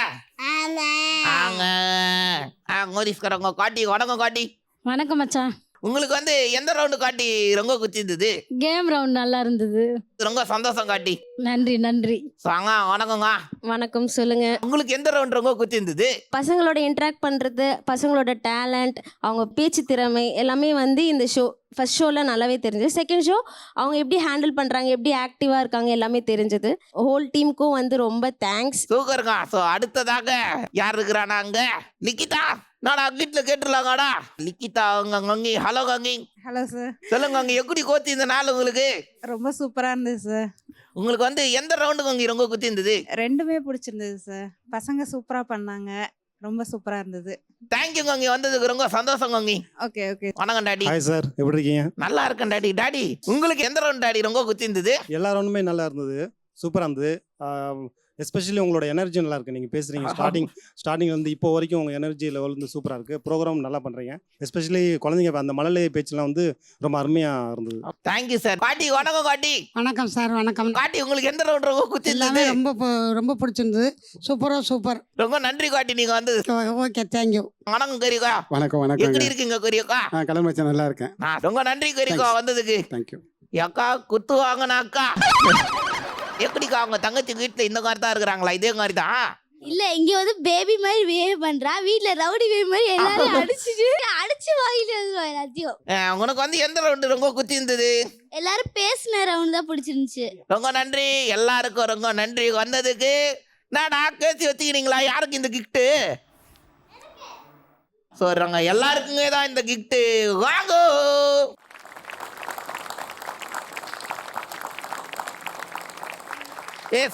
கோரிஸ்கரங்க காட்டி வணக்கம் காட்டி. வணக்கம் மச்சான். உங்களுக்கு வந்து எந்த ரவுண்டு காட்டி ரொம்ப குத்தி இருந்தது? கேம் ரவுண்ட் நல்லா இருந்தது. ரொம்ப சந்தோஷம் காட்டி. நன்றி நன்றி. வாங்க வணக்கங்க. வணக்கம் சொல்லுங்க. உங்களுக்கு எந்த ரவுண்ட் ரொம்ப குத்தி இருந்தது? பசங்களோட இன்டராக்ட் பண்றது, பசங்களோட டேலண்ட், அவங்க பேச்சு திறமை எல்லாமே வந்து இந்த ஷோ ஃபர்ஸ்ட் ஷோவில் நல்லாவே தெரிஞ்சது. செகண்ட் ஷோ அவங்க எப்படி ஹேண்டில் பண்ணுறாங்க, எப்படி ஆக்டிவாக இருக்காங்க எல்லாமே தெரிஞ்சது. ஹோல் டீமுக்கும் வந்து ரொம்ப தேங்க்ஸ். சூப்பருங்க. ஸோ அடுத்ததாக யார் இருக்கிறானா அங்க? லிக்கிதா. நாடா வீட்டில் கேட்டுலாங்கடா. லிக்கிதா அங்க ஹலோ கங்கி. Hello sir. சொல்லுங்க அங்க எப்படி கோத்தி இந்த நாள் உங்களுக்கு? ரொம்ப சூப்பராக இருந்தது சார். உங்களுக்கு வந்து எந்த ரவுண்டுக்கு அங்கே ரொம்ப குத்தி இருந்தது? 2மே பிடிச்சிருந்தது சார். பசங்க சூப்பராக பண்ணாங்க. ரொம்ப சூப்பராக இருந்தது. தேங்க்யூ கங்கி வந்ததுக்கு ரொம்ப சந்தோஷம் கங்கி. Okay okay. வணக்கம் டாடி. ஹாய் சார், எப்படி இருக்கீங்க? நல்லா இருக்கேன் டாடி. டாடி உங்களுக்கு எந்த ரவுண்ட் டாடி ரொம்ப குத்தி இருந்தது? எல்லா ரவுண்டுமே நல்லா இருந்தது, சூப்பராக இருந்தது. எஸ்பெஷலி உங்களோட எனர்ஜி நல்லா இருக்குது. நீங்கள் பேசுகிறீங்க ஸ்டார்டிங் வந்து இப்போ வரைக்கும் உங்கள் எனர்ஜி லெவல் வந்து சூப்பராக இருக்குது. ப்ரோக்ராம் நல்லா பண்ணுறீங்க. எஸ்பெஷலி குழந்தைங்க அந்த மழலை பேச்செலாம் வந்து ரொம்ப அருமையாக இருந்தது. Thank you sir. காட்டி வணக்கம் காட்டி. வணக்கம் சார். வணக்கம். காட்டி உங்களுக்கு எந்த ரவுண்ட் ரொம்ப குத்தி இருந்தது? ரொம்ப பிடிச்சிருந்தது. சூப்பராக. ரொம்ப நன்றி காட்டி நீங்க வந்து. Okay thank you. வணக்கம் கரிகா. வணக்கம் வணக்கம். எப்படி இருக்கீங்க கரிகா? கிளம்பி நல்லா இருக்கேன். ரொம்ப நன்றி கரிகா வந்ததுக்கு. தேங்க்யூ. அக்கா குத்து வாங்கினா அக்கா. எப்படிக்கா அவங்க தங்கச்சி வீட்டுல இந்த மாதிரி தான் இருக்கிறாங்களா? இதே மாதிரி தான் இல்ல, இங்க வந்து பேபி மாதிரி பிஹேவ் பண்றா. வீட்ல ரவுடி பேபி மாதிரி எல்லாரும் அடிச்சு வாங்கிட்டு எல்லாத்தையும். உனக்கு வந்து எந்த ரவுண்டு ரொம்ப குத்தி இருந்தது? எல்லாரும் பேசின ரவுண்ட் தான் பிடிச்சிருந்துச்சு. ரொம்ப நன்றி எல்லாருக்கும். ரொம்ப நன்றி வந்ததுக்கு. நாடா பேசி வச்சுக்கிறீங்களா? யாருக்கு இந்த கிஃப்ட் சொல்றாங்க? எல்லாருக்குமே தான் இந்த கிஃப்ட். வாங்க.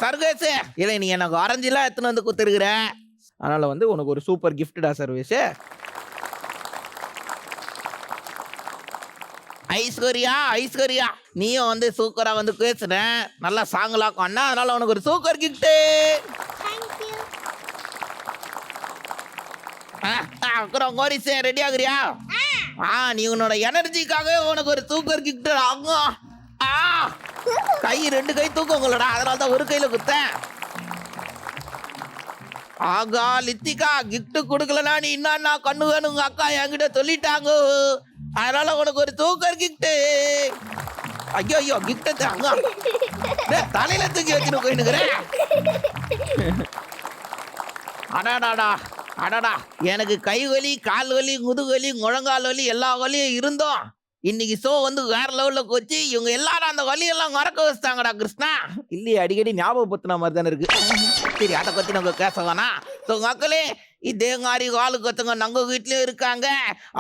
சர்வேஷ், இல்லை நீ எனக்கு ஆரஞ்சுலாம் எடுத்துன்னு வந்து கொடுத்துருக்குற. அதனால வந்து உனக்கு ஒரு சூப்பர் கிஃப்டா சர்வேஷ். ஐஸ்வர்யா நீயும் வந்து சூப்பரா வந்து பேசுற, நல்லா சாங்கலாம் பண்ணா, அதனால உனக்கு ஒரு சூப்பர் கிஃப்ட். அப்புறம் கோரிஸ் ரெடி ஆகுறியா? நீ உன்னோட எனர்ஜிக்காக உனக்கு ஒரு சூப்பர் கிஃப்ட். கை 2 கை தூக்கம் உங்களோட, அதனால தான் ஒரு கையில குத்தேன். ஆகா லித்திகா, கிஃப்ட் கொடுக்கலனா நீ என்ன கண்ணு வேணுங்க அக்கா என்கிட்ட சொல்லிட்டாங்க. அதனால உனக்கு ஒரு சூப்பர் கிஃப்ட். ஐயோ கிஃப்ட் தலையில தூக்கி வச்சுட்டு போயினுக்கிறேன். அடாடா எனக்கு கை வலி, கால் வலி, முதுகு வலி, முழங்கால் வலி எல்லா வலியும் இருந்தோம். இன்னைக்கு ஷோ வந்து வேற லெவல்ல போச்சு. இவங்க எல்லாரும் அந்த வழியெல்லாம் மறக்க வச்சுட்டாங்கடா கிருஷ்ணா. இல்லையே, அடிக்கடி ஞாபகப்படுத்தின மாதிரி தானே இருக்கு. சரி, அதை பத்தி நம்ம பேச வேணாம். ஸோ மக்களே, இதே மாதிரி ஆளுக்கு ஒருத்தவங்க நம்ம வீட்லயும் இருக்காங்க.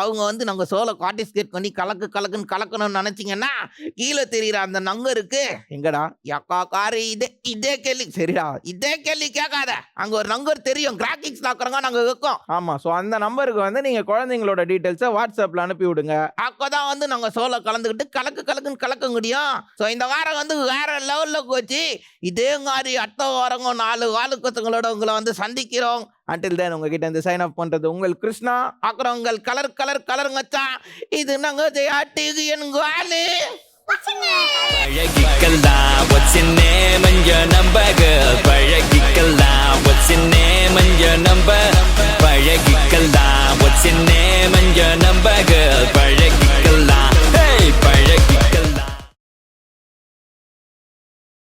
அவங்க வந்து நாங்கள் ஷோல பார்ட்டிசிபேட் பண்ணி கலக்குன்னு கலக்கணும்னு நினைச்சிங்கன்னா கீழே தெரியுற அந்த நங்கருக்கு எங்கடா எக்கா காரு இதே கேள்வி. சரிடா, இதே கேள்வி கேட்காத. அங்க ஒரு நம்பர் தெரியும், கிராஃபிக்ஸ் பார்க்குறவங்க நாங்கள் வைக்கோம். ஆமா, ஸோ அந்த நம்பருக்கு வந்து நீங்க குழந்தைங்களோட டீட்டெயில்ஸை வாட்ஸ்அப்ல அனுப்பி விடுங்க. அப்போதான் வந்து நாங்க ஷோல கலந்துக்கிட்டு கலக்குன்னு கலக்க முடியும். ஸோ இந்த வாரம் வந்து வேற லெவல்ல போச்சு. இதே மாதிரி அடுத்த வாரம் 4 ஆளுக்கு ஒருத்தவங்களோட உங்களை வந்து சந்திக்கிறோம். அன்டில் தென் உங்ககிட்ட இருந்து சைன் ஆஃப் பண்றது உங்கள் கிருஷ்ணா. அப்புறம் உங்கள் கலர் மச்சான். இது நாங்க ஜெயாட்டிக்கு என்காலு பழகிக்கலாம் வச்சின்னே மஞ்ச நம்பக பழகிக்கலாம்